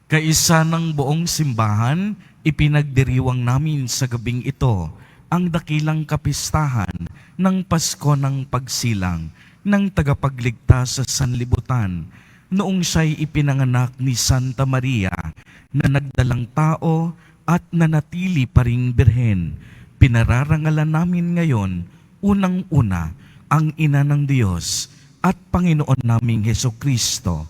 Kaisa ng buong simbahan, ipinagdiriwang namin sa gabing ito ang dakilang kapistahan ng Pasko ng Pagsilang ng tagapagligtas sa sanlibutan noong siya'y ipinanganak ni Santa Maria na nagdalang tao at nanatili pa ring birhen. Pinararangalan namin ngayon, unang-una, ang Ina ng Diyos at Panginoon naming Hesukristo,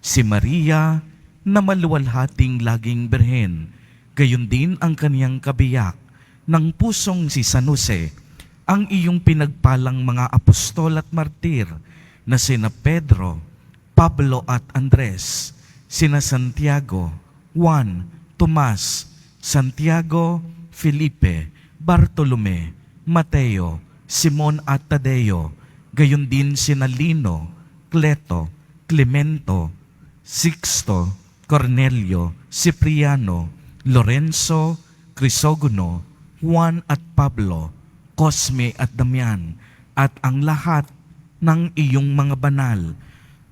si Maria na maluwalhating laging birhen, gayon din ang kaniyang kabiyak ng pusong si San Jose, ang iyong pinagpalang mga apostol at martir na sina Pedro, Pablo at Andres, sina Santiago, Juan, Tomas, Santiago, Felipe, Bartolome, Mateo, Simon at Tadeo, gayon din sina Lino, Cleto, Clemento, Sixto, Cornelio, Cipriano, Lorenzo, Crisogono, Juan at Pablo, Cosme at Damian, at ang lahat ng iyong mga banal,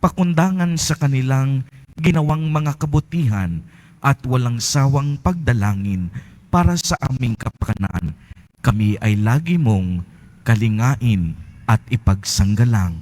pakundangan sa kanilang ginawang mga kabutihan at walang sawang pagdalangin para sa aming kapakanan. Kami ay lagi mong kalingain at ipagsanggalang.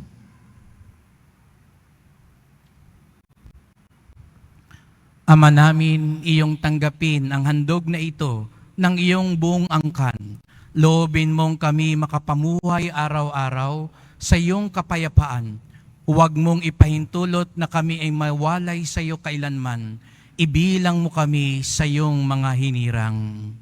Ama namin, iyong tanggapin ang handog na ito ng iyong buong angkan. Loobin mong kami makapamuhay araw-araw sa iyong kapayapaan. Huwag mong ipahintulot na kami ay mawalay sa iyo kailanman. Ibilang mo kami sa iyong mga hinirang.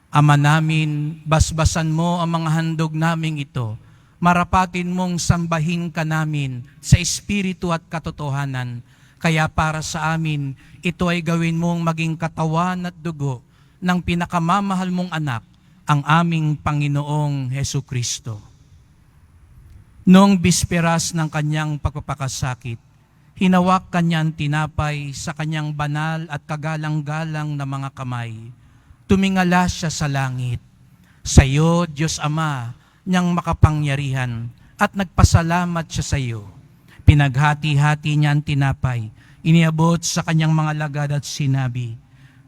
Ama namin, basbasan mo ang mga handog naming ito. Marapatin mong sambahin ka namin sa espiritu at katotohanan. Kaya para sa amin, ito ay gawin mong maging katawan at dugo ng pinakamamahal mong anak, ang aming Panginoong Hesukristo. Noong bisperas ng kanyang pagpapakasakit, hinawak kanya ang tinapay sa kanyang banal at kagalang-galang na mga kamay. Tumingala siya sa langit. Sa iyo, Diyos Ama, niyang makapangyarihan, at nagpasalamat siya sa iyo. Pinaghati-hati niya ang tinapay, iniabot sa kanyang mga lagad at sinabi,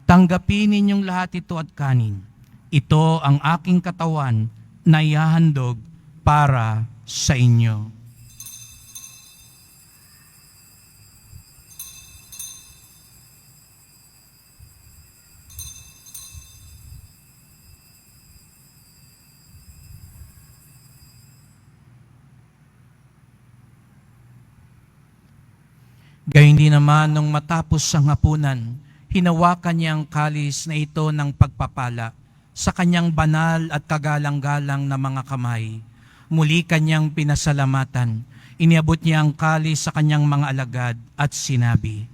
"Tanggapin ninyong lahat ito at kanin. Ito ang aking katawan na ihahandog para sa inyo." Gayun din naman nung matapos ang hapunan, hinawakan niya ang kalis na ito ng pagpapala sa kanyang banal at kagalang-galang na mga kamay. Muli kanyang pinasalamatan. Iniabot niya ang kalis sa kanyang mga alagad at sinabi,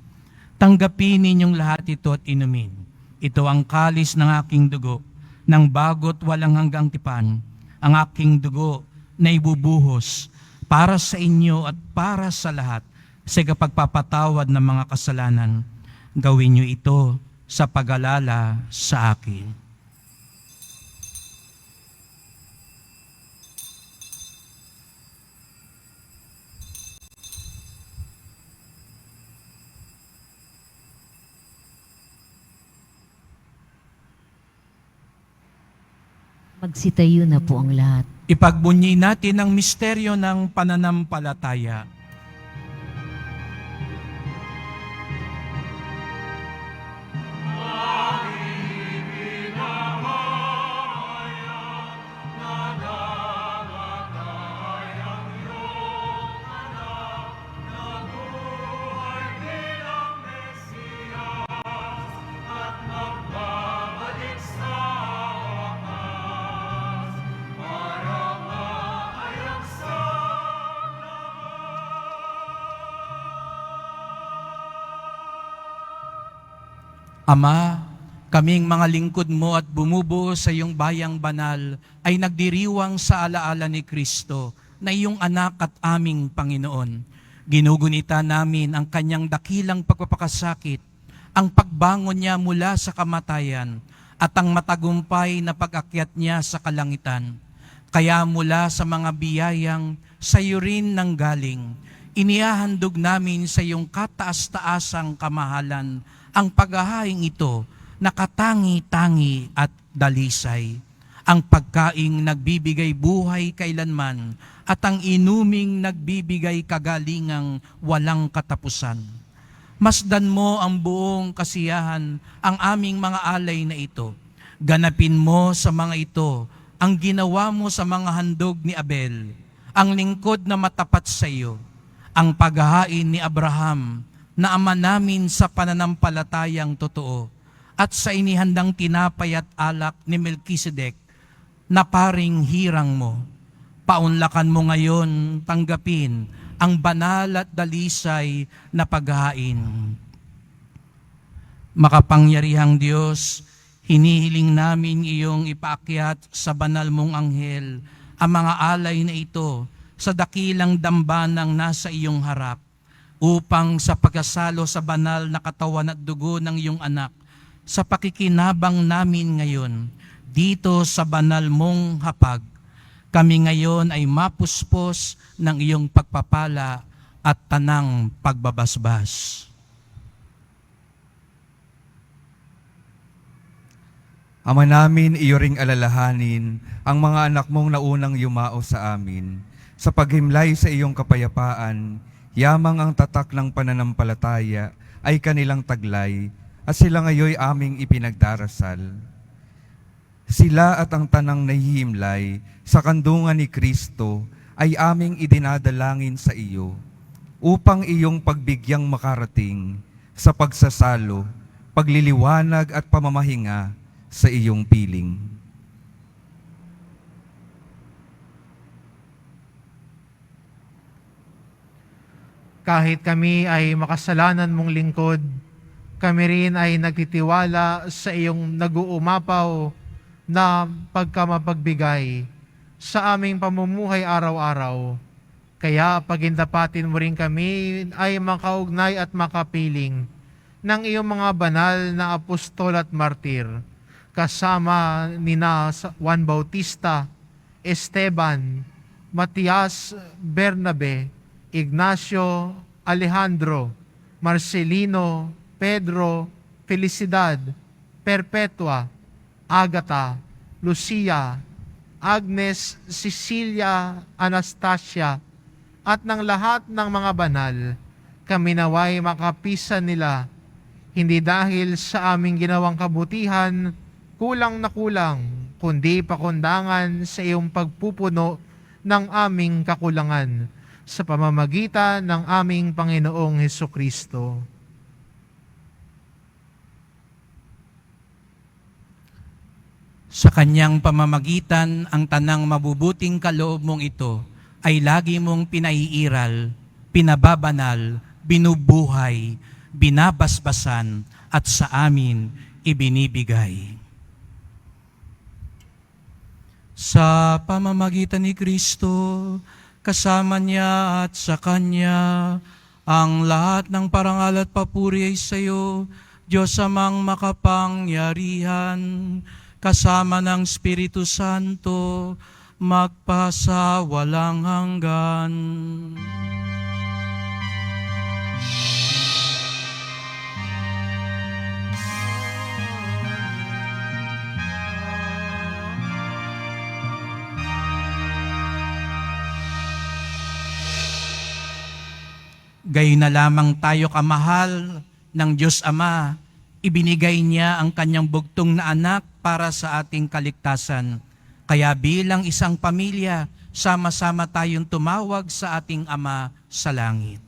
"Tanggapin ninyong lahat ito at inumin. Ito ang kalis ng aking dugo, ng bago't walang hanggang tipan, ang aking dugo na ibubuhos para sa inyo at para sa lahat sa kapagpapatawad ng mga kasalanan. Gawin niyo ito sa pag-alala sa akin." Magsitayo na po ang lahat. Ipagbunyi natin ang misteryo ng pananampalataya. Ama, kaming mga lingkod mo at bumubuo sa iyong bayang banal ay nagdiriwang sa alaala ni Kristo na iyong anak at aming Panginoon. Ginugunita namin ang kanyang dakilang pagpapakasakit ang pagbangon niya mula sa kamatayan at ang matagumpay na pag-akyat niya sa kalangitan. Kaya mula sa mga biyayang sa iyo rin nanggaling, inihahandog namin sa iyong kataas-taasang kamahalan ang paghahaing ito na katangi-tangi at dalisay, ang pagkaing nagbibigay buhay kailanman at ang inuming nagbibigay kagalingang walang katapusan. Masdan mo ang buong kasiyahan ang aming mga alay na ito. Ganapin mo sa mga ito ang ginawa mo sa mga handog ni Abel, ang lingkod na matapat sa iyo, ang paghahain ni Abraham na ama namin sa pananampalatayang totoo, at sa inihandang tinapay at alak ni Melkisedek na paring hirang mo. Paunlakan mo ngayon tanggapin ang banal at dalisay na paghahain. Makapangyarihang Diyos, hinihiling namin iyong ipaakyat sa banal mong anghel ang mga alay na ito sa dakilang dambanang nasa iyong harap, upang sa pagkasalo sa banal na katawan at dugo ng iyong anak, sa pakikinabang namin ngayon, dito sa banal mong hapag, kami ngayon ay mapuspos ng iyong pagpapala at tanang pagbabasbas. Ama namin, iyo ring alalahanin ang mga anak mong naunang yumao sa amin. Sa paghimlay sa iyong kapayapaan, yamang ang tatak ng pananampalataya ay kanilang taglay, at sila ngayoy aming ipinagdarasal. Sila at ang tanang nahihimlay sa kandungan ni Kristo ay aming idinadalangin sa iyo, upang iyong pagbigyang makarating sa pagsasalo, pagliliwanag at pamamahinga sa iyong piling. Kahit kami ay makasalanan mong lingkod, kami rin ay nagtitiwala sa iyong nag-uumapaw na pagkamapagbigay sa aming pamumuhay araw-araw. Kaya pagindapatin mo rin kami ay makaugnay at makapiling ng iyong mga banal na apostol at martir, kasama nina Juan Bautista, Esteban, Matias, Bernabe, Ignacio, Alejandro, Marcelino, Pedro, Felicidad, Perpetua, Agata, Lucia, Agnes, Cecilia, Anastasia, at ng lahat ng mga banal, kami naway makapisan nila, hindi dahil sa aming ginawang kabutihan, kulang na kulang, kundi pakundangan sa iyong pagpupuno ng aming kakulangan, sa pamamagitan ng aming Panginoong Hesukristo. Sa kanyang pamamagitan, ang tanang mabubuting kaloob mong ito ay lagi mong pinaiiral, pinababanal, binubuhay, binabasbasan, at sa amin ibinibigay. Sa pamamagitan ni Kristo, kasama niya at sa Kanya, ang lahat ng parangal at papuri ay sa iyo, Diyos amang makapangyarihan, kasama ng Espiritu Santo, magpasa walang hanggan. Gayon na lamang tayo kamahal ng Diyos Ama, ibinigay niya ang kanyang bugtong na anak para sa ating kaligtasan. Kaya bilang isang pamilya, sama-sama tayong tumawag sa ating Ama sa langit.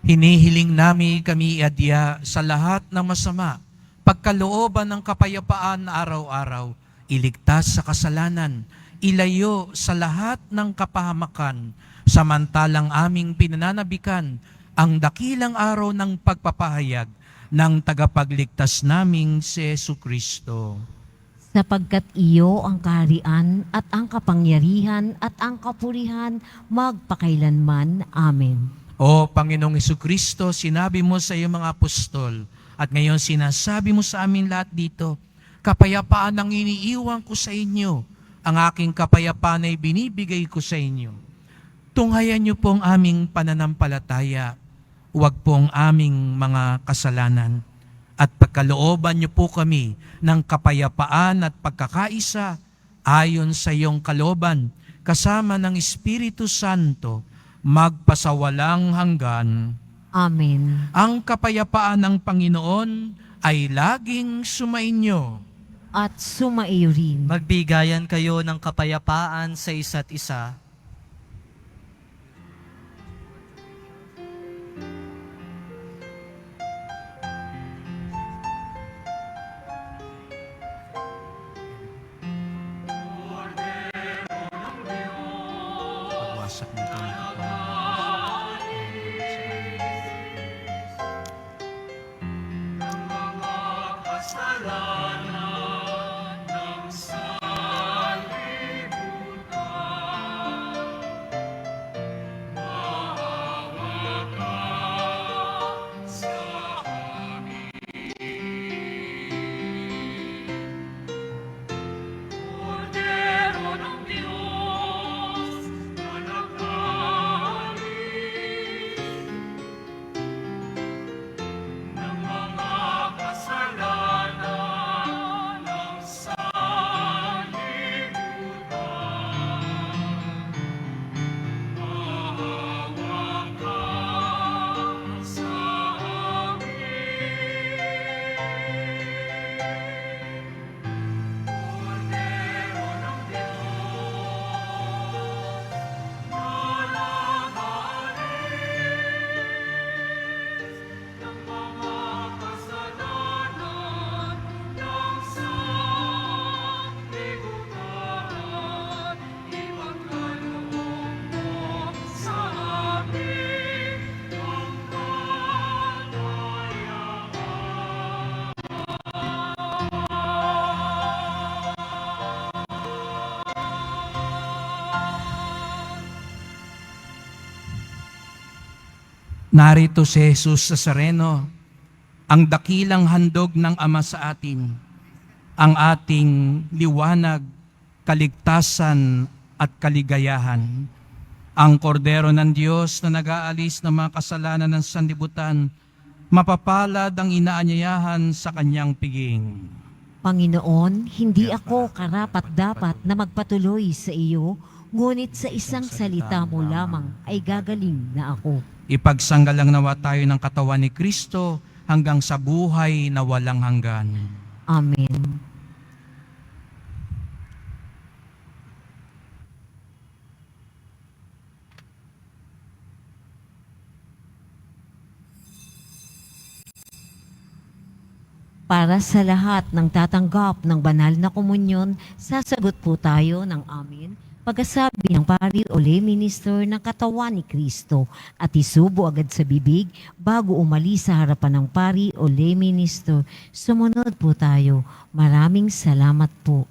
Hinihiling namin kami iadya sa lahat ng masama, pagkalooban ng kapayapaan na araw-araw, iligtas sa kasalanan, ilayo sa lahat ng kapahamakan, samantalang aming pinananabikan ang dakilang araw ng pagpapahayag ng tagapagligtas naming si Jesucristo. Sapagkat iyo ang kaharian at ang kapangyarihan at ang kapurihan magpakailanman. Amen. O Panginoong Jesucristo, sinabi mo sa iyong mga apostol, at ngayon sinasabi mo sa amin lahat dito, kapayapaan ang iniiwan ko sa inyo, ang aking kapayapaan ay binibigay ko sa inyo. Tunghayan niyo po ang aming pananampalataya, huwag po ang aming mga kasalanan, at pagkalooban niyo po kami ng kapayapaan at pagkakaisa ayon sa iyong kalooban, kasama ng Espiritu Santo, magpasawalang hanggan. Amen. Ang kapayapaan ng Panginoon ay laging sumainyo. At sumaiyo rin. Magbigayan kayo ng kapayapaan sa isa't isa. Pagwasak ng Narito si Jesus Nazareno, ang dakilang handog ng Ama sa atin, ang ating liwanag, kaligtasan at kaligayahan. Ang kordero ng Diyos na nag-aalis ng mga kasalanan ng sanlibutan, mapapalad ang inaanyayahan sa kanyang piging. Panginoon, hindi ako karapat-dapat na magpatuloy sa iyo, ngunit sa isang salita mo lamang ay gagaling na ako. Ipagsanggalang nawa tayo ng katawan ni Kristo hanggang sa buhay na walang hanggan. Amen. Para sa lahat ng tatanggap ng banal na komunyon, sasagot po tayo ng amin pagkasabi ng pari o lay minister ng katawan ni Kristo at isubo agad sa bibig bago umalis sa harapan ng pari o lay minister. Sumunod po tayo. Maraming salamat po.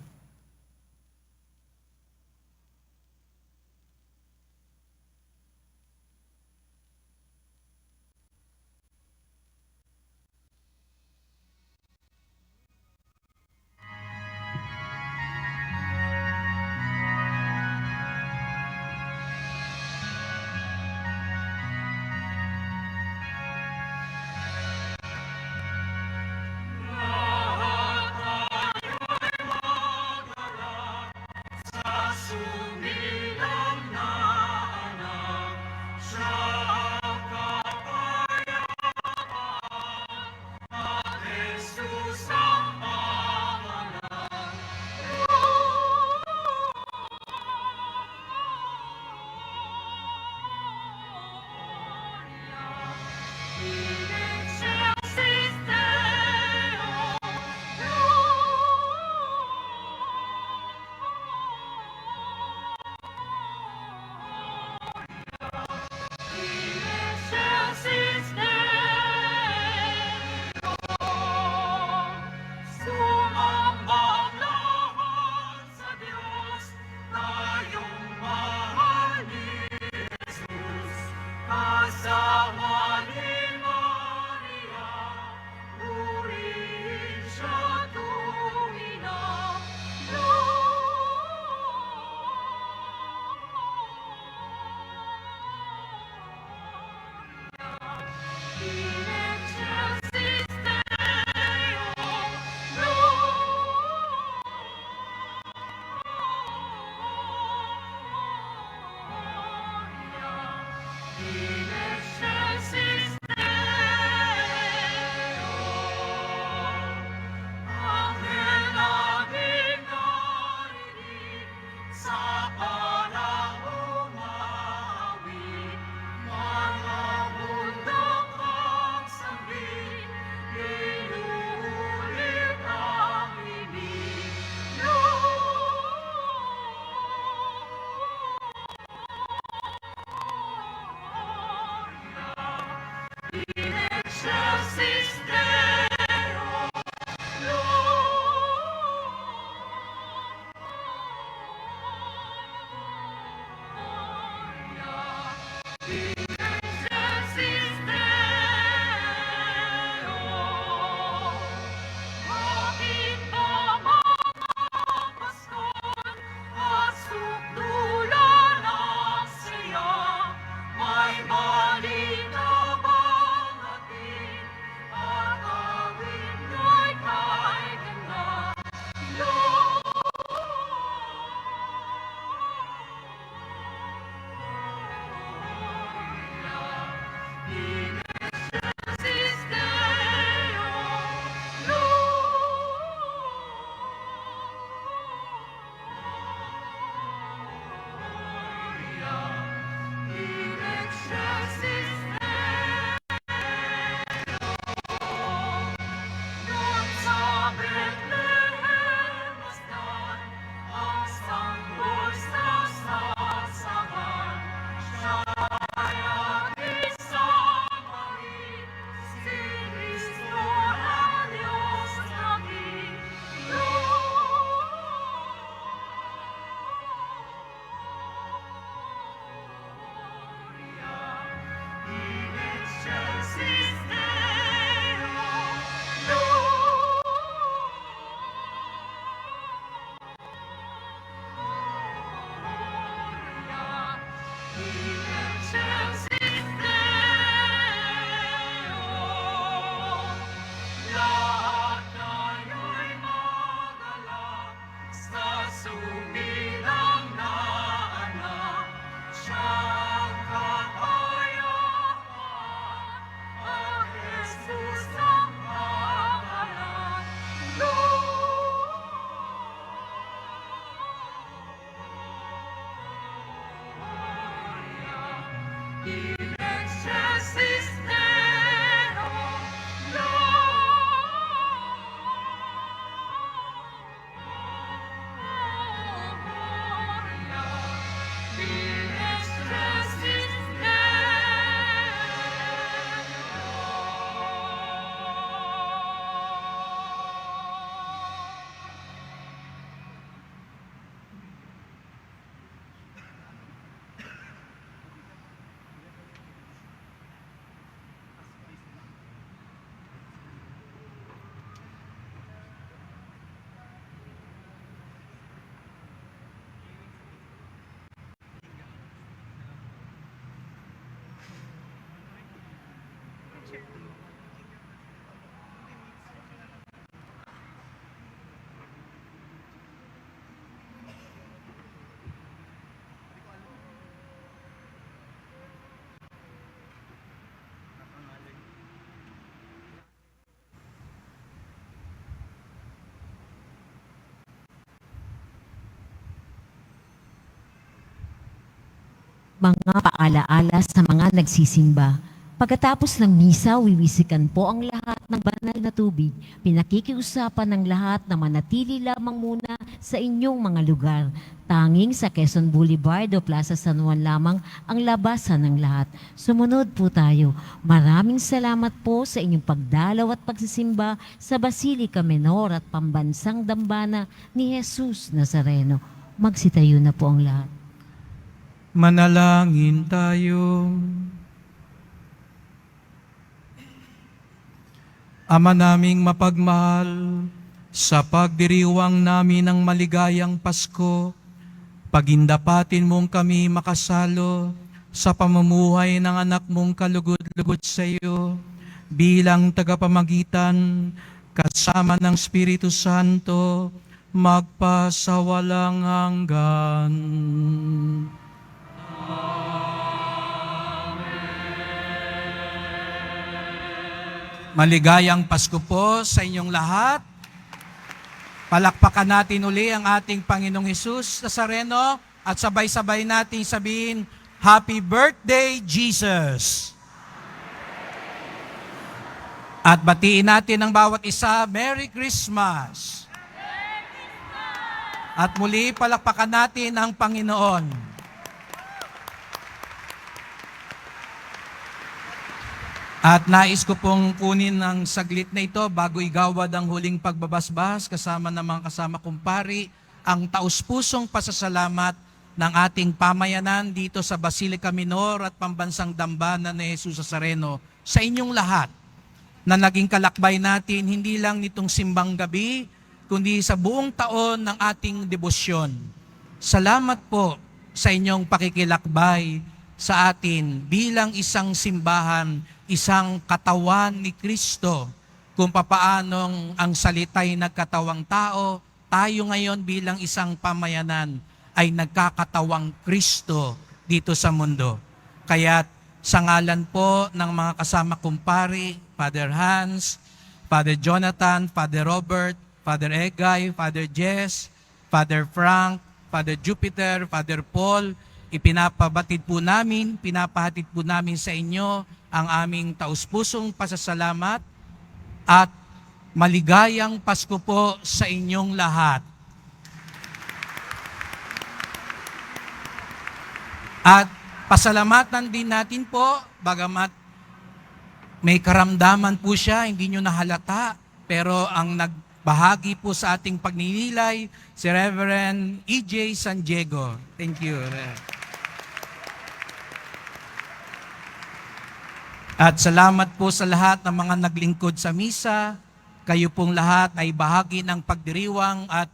Mga paalaala sa mga nagsisimba. Pagkatapos ng misa, wiwisikan po ang lahat ng banal na tubig. Pinakikiusapan ng lahat na manatili lamang muna sa inyong mga lugar. Tanging sa Quezon Boulevard o Plaza San Juan lamang ang labasan ng lahat. Sumunod po tayo. Maraming salamat po sa inyong pagdalaw at pagsisimba sa Basilica Menor at Pambansang Dambana ni Jesus Nazareno. Magsitayo na po ang lahat. Manalangin tayo. Ama naming mapagmahal, sa pagdiriwang namin ng maligayang Pasko, pagindapatin mong kami makasalo sa pamumuhay ng anak mong kalugod-lugod sa iyo bilang tagapamagitan kasama ng Espiritu Santo magpasawalang hanggan. Maligayang Pasko po sa inyong lahat. Palakpakan natin uli ang ating Panginoong Hesus Nazareno at sabay-sabay nating sabihin, Happy Birthday, Jesus! At batiin natin ang bawat isa, Merry Christmas! At muli, palakpakan natin ang Panginoon. At nais ko pong kunin ng saglit na ito bago igawad ang huling pagbabasbas kasama ng mga kasama kumpari, ang taus-pusong pasasalamat ng ating pamayanan dito sa Basilica Menor at Pambansang Dambana ni Jesus Nazareno sa inyong lahat na naging kalakbay natin hindi lang nitong simbang gabi, kundi sa buong taon ng ating debosyon. Salamat po sa inyong pakikilakbay sa atin bilang isang simbahan, isang katawan ni Kristo, kung papaanong ang salita'y nagkatawang tao, tayo ngayon bilang isang pamayanan ay nagkakatawang Kristo dito sa mundo. Kaya sa ngalan po ng mga kasama kumpari, Father Hans, Father Jonathan, Father Robert, Father Egay, Father Jess, Father Frank, Father Jupiter, Father Paul, ipinapabatid po namin, pinapahatid po namin sa inyo ang aming taus-pusong pasasalamat at maligayang Pasko po sa inyong lahat. At pasalamatan din natin po, bagamat may karamdaman po siya, hindi nyo nahalata, pero ang nagbahagi po sa ating pagninilay, si Reverend E.J. San Diego. Thank you. At salamat po sa lahat ng mga naglingkod sa misa. Kayo pong lahat ay bahagi ng pagdiriwang at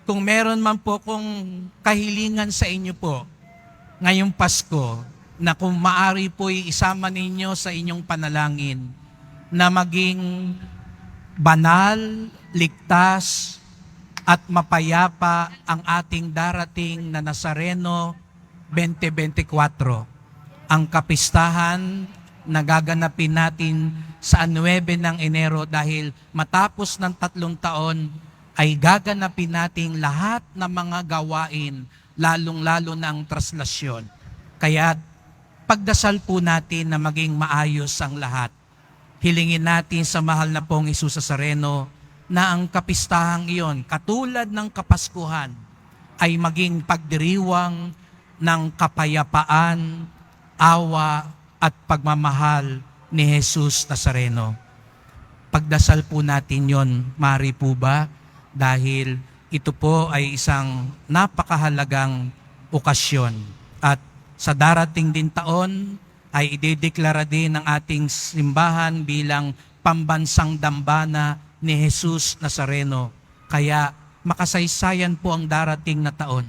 kung meron man po kung kahilingan sa inyo po ngayong Pasko na kung maari po isama ninyo sa inyong panalangin na maging banal, ligtas at mapayapa ang ating darating na Nazareno 2024. Ang kapistahan na gaganapin natin sa 9 ng Enero dahil matapos ng 3 taon ay gaganapin natin lahat ng mga gawain, lalong-lalo na ang traslasyon. Kaya pagdasal po natin na maging maayos ang lahat. Hilingin natin sa mahal na pong Jesus Nazareno na ang kapistahang iyon, katulad ng Kapaskuhan, ay maging pagdiriwang ng kapayapaan, awa, at pagmamahal ni Jesus Nazareno. Pagdasal po natin yon, mari po ba? Dahil ito po ay isang napakahalagang okasyon. At sa darating din taon ay idedeklara din ng ating simbahan bilang Pambansang Dambana ni Jesus Nazareno. Kaya makasaysayan po ang darating na taon.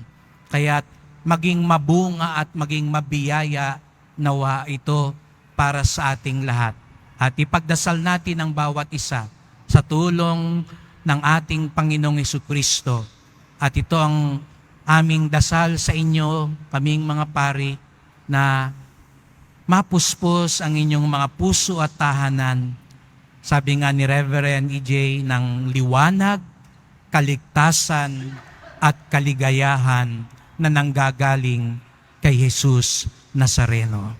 Kaya maging mabunga at maging mabiyaya nawa ito para sa ating lahat. At ipagdasal natin ang bawat isa sa tulong ng ating Panginoong Hesukristo. At ito ang aming dasal sa inyo, kaming mga pari, na mapuspos ang inyong mga puso at tahanan. Sabi nga ni Reverend E.J., ng liwanag, kaligtasan, at kaligayahan na nanggagaling kay Jesus Nazareno.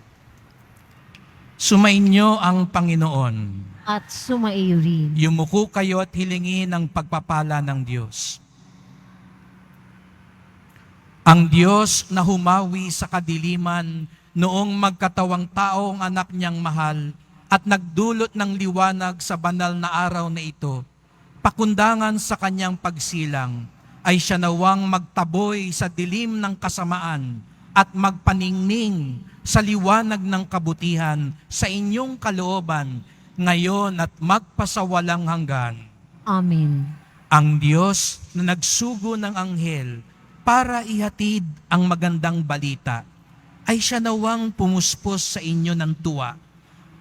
Sumainyo ang Panginoon. At sumaiyo rin. Yumuko kayo at hilingin ang pagpapala ng Diyos. Ang Diyos na humawi sa kadiliman noong magkatawang tao ang anak niyang mahal at nagdulot ng liwanag sa banal na araw na ito, pakundangan sa kanyang pagsilang, ay siya nawang magtaboy sa dilim ng kasamaan at magpaningning sa liwanag ng kabutihan sa inyong kalooban ngayon at magpasawalang hanggan. Amen. Ang Diyos na nagsugo ng anghel para ihatid ang magandang balita, ay siya nawang pumuspos sa inyo ng tuwa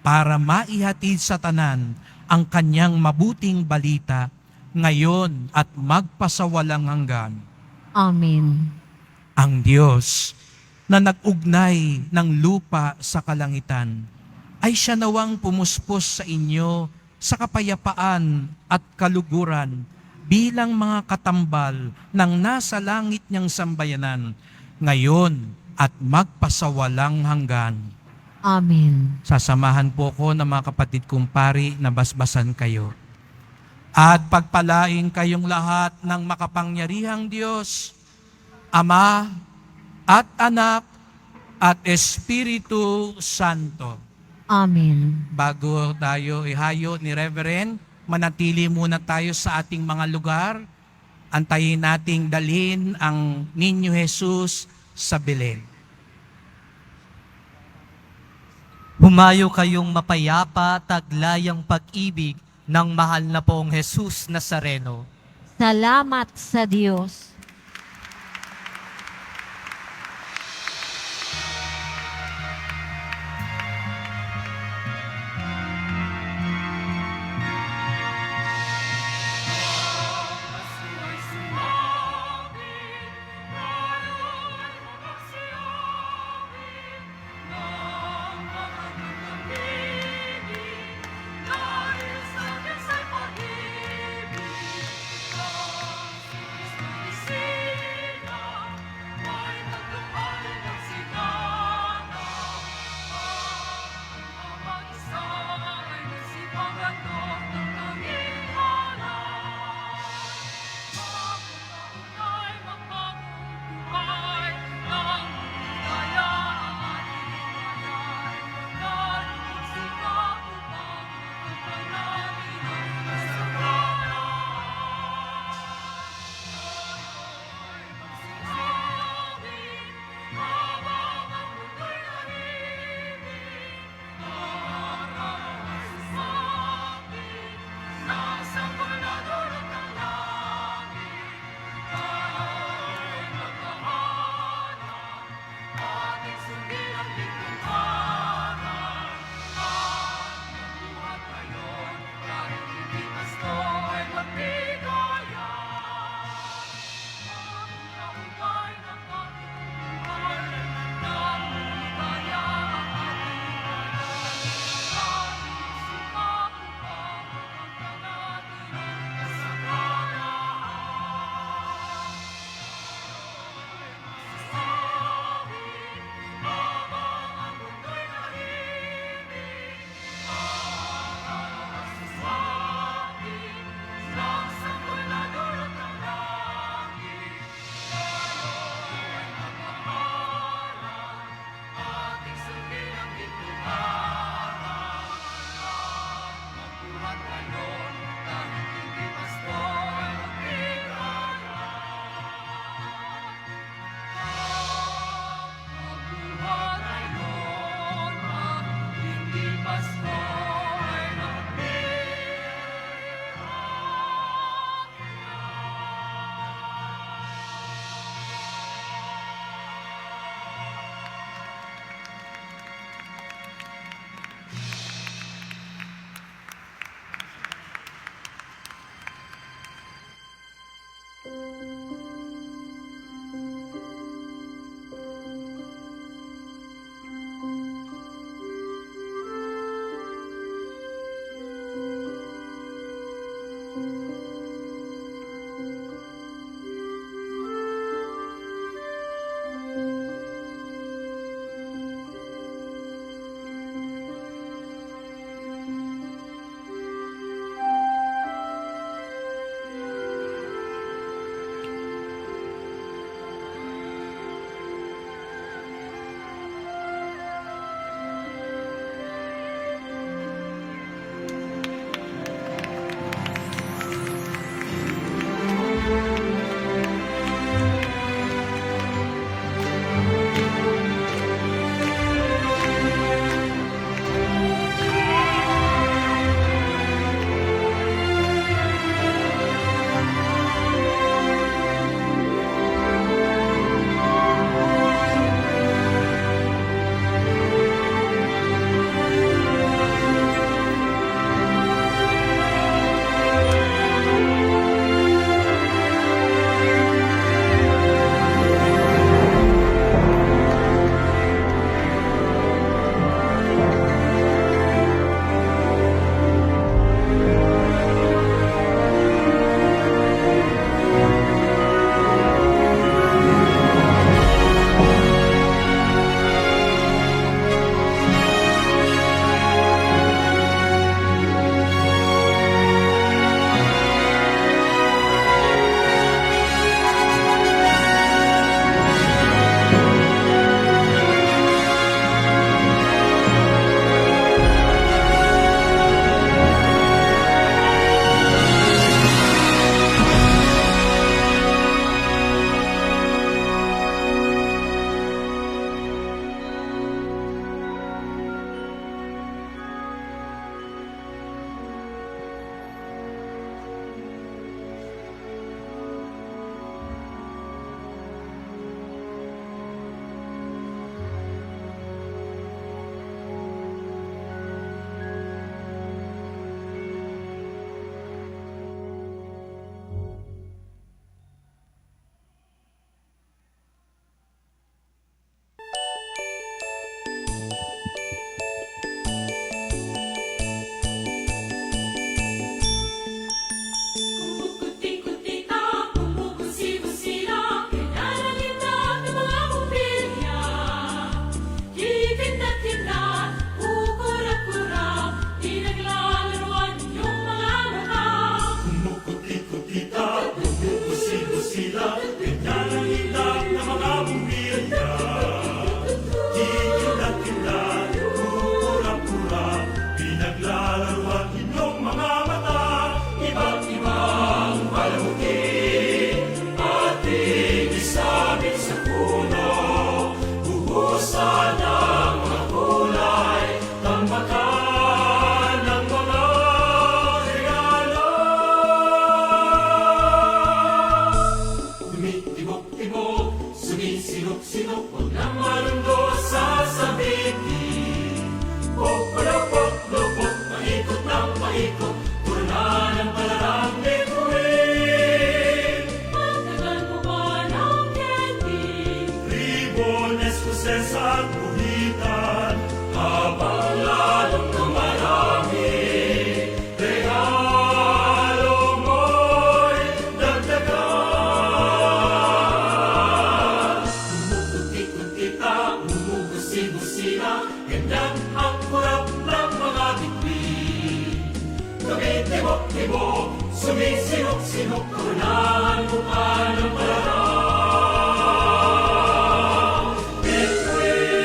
para maihatid sa tanan ang kanyang mabuting balita ngayon at magpasawalang hanggan. Amen. Ang Diyos na nag-ugnay ng lupa sa kalangitan, ay siya nawang pumuspos sa inyo sa kapayapaan at kaluguran bilang mga katambal ng nasa langit niyang sambayanan, ngayon at magpasawalang hanggan. Amen. Sasamahan po ko ng mga kapatid kong pari na basbasan kayo. At pagpalain kayong lahat ng makapangyarihang Diyos, Ama at Anak at Espiritu Santo. Amen. Bago tayo ihayo ni Reverend, manatili muna tayo sa ating mga lugar. Antayin nating dalhin ang Niño Jesus sa Belen. Humayo kayong mapayapa, taglayang pag-ibig ng mahal na pong Jesus Nazareno. Salamat sa Diyos. Sumisinok-sinok, huwag nang malundo sasabihin. Pok-palapok-lopok, maikot ng maikot, puro na ng palarang bituin. Pagdagan mo ba ng candy? Ribones, kuses at buhitan, habang lalong dumarami. Regalo mo'y dagdagan. Umuuti-utita, umugusi-gusina, ganyan ang kurap ng mga bituin. Tumitibok-tibok, sumisinok-sinok, turunahan mo pa ng palarang bituin.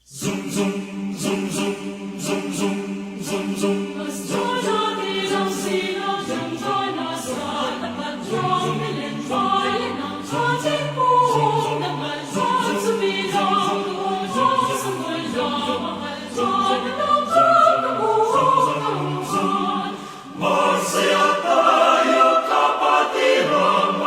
Zoom, zoom, zoom, zoom, zoom, zoom, zoom, zoom. Masaya tayo kapatiran,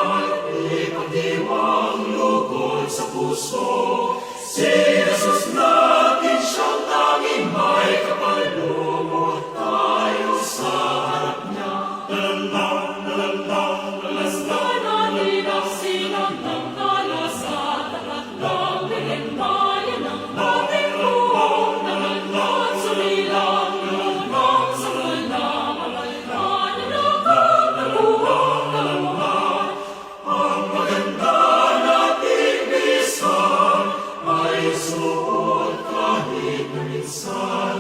magdiwang lugod sa puso. Si Jesus natin siyang tanging may kapalumot tayo sa harap niya. Lalala, lalala, lalala, natin ang sinag ng kalasat at ng bilimbayan ng ating buong naman sumilang lumang sa kalaman na nakakabuhang naman. Ang maganda nating bisan ay suot kahit na minsan,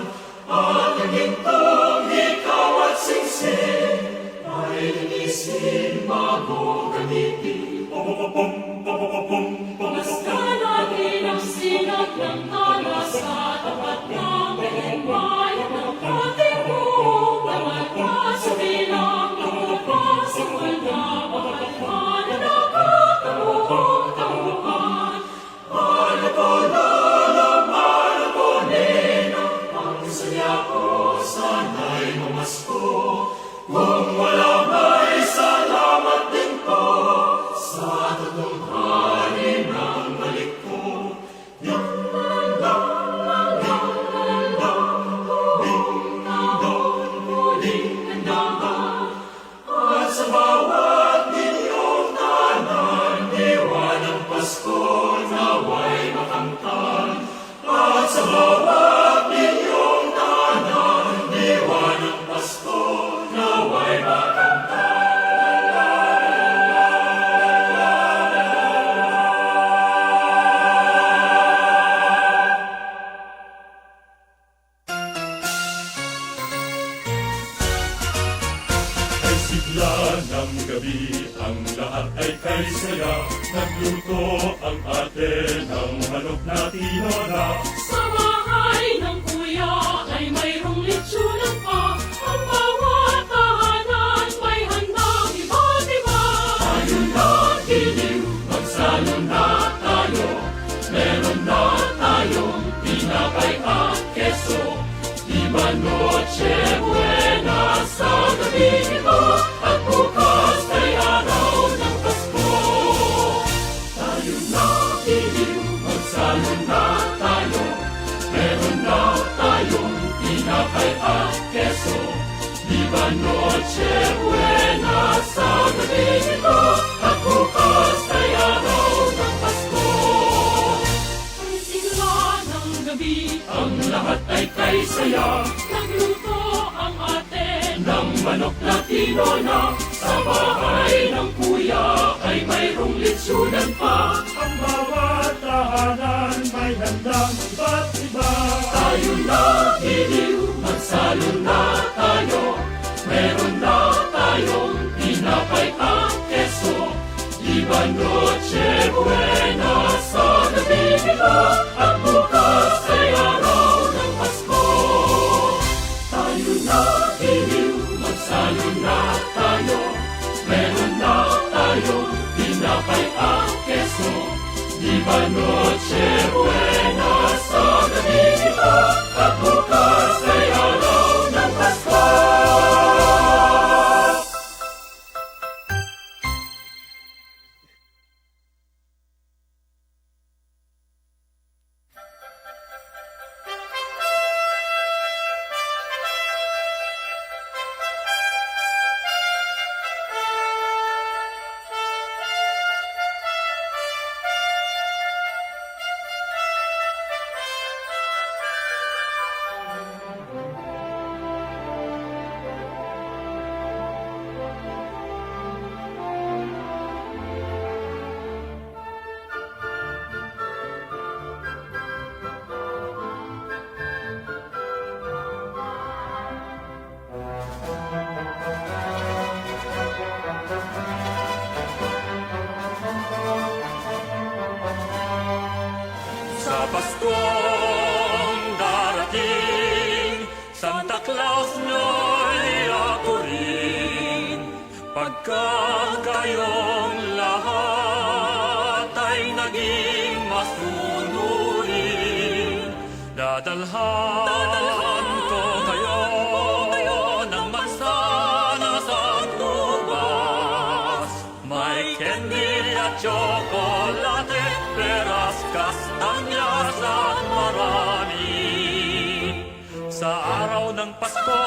at ang gintong ikaw at singsing ay linisin bago gamitin. Pom-pom-pom, pom-pom-pom, basta natin ang sinag ng kalasat at ng bilimbayan ng ating buong laman pa sa bilang lumang sa kalaman na nakakabuhang naman. Ang saya ko sana'y mamasko, kung wala may salamat din po sa tatunghanin ng balik ko. At sa bawat ninyong tanan, diwa ng Pasko naway makamtan. At sa bawat ninyong tanan, diwa ng Pasko naway makamtan. Ay sigla ng gabi, ang lahat ay kay saya. Nagluto ang ate ng manok na tinola. Sa bahay ng kuya ay mayroong litsunan pa. Ang bawat tahanan may handang iba't iba. Tayo na giliw, magsalo na tayo. Meron na tayong tinapay at keso. Di ba Noche Buena sa gabi ito, at bukas ay araw ng Pasko. Tayo na giliw, magsalo na tayo. Meron na tayong tinapay at keso. Di ba Noche Buena sa gabi ito, at bukas ay araw ng Pasko. Ay sigla ng gabi, Ang lahat ay kay saya nagluto ang ate ng manok na tinola. Sa bahay ng kuya ay mayroong litsunan pa. Ang bawat tahanan may handang iba't iba. Tayo na giliw, magsalo na tayo. Meron na tayong tinapay at keso. Di ba Noche Buena sa gabi ito, at bukas ay araw Pagkat kayong lahat ay naging masunurin, dadalhan ko kayo ng magsana sa tubas. May candy at tsokolate, peras, kastanyas at marami. Sa araw ng Pasko,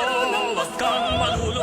wag kang malulungkot.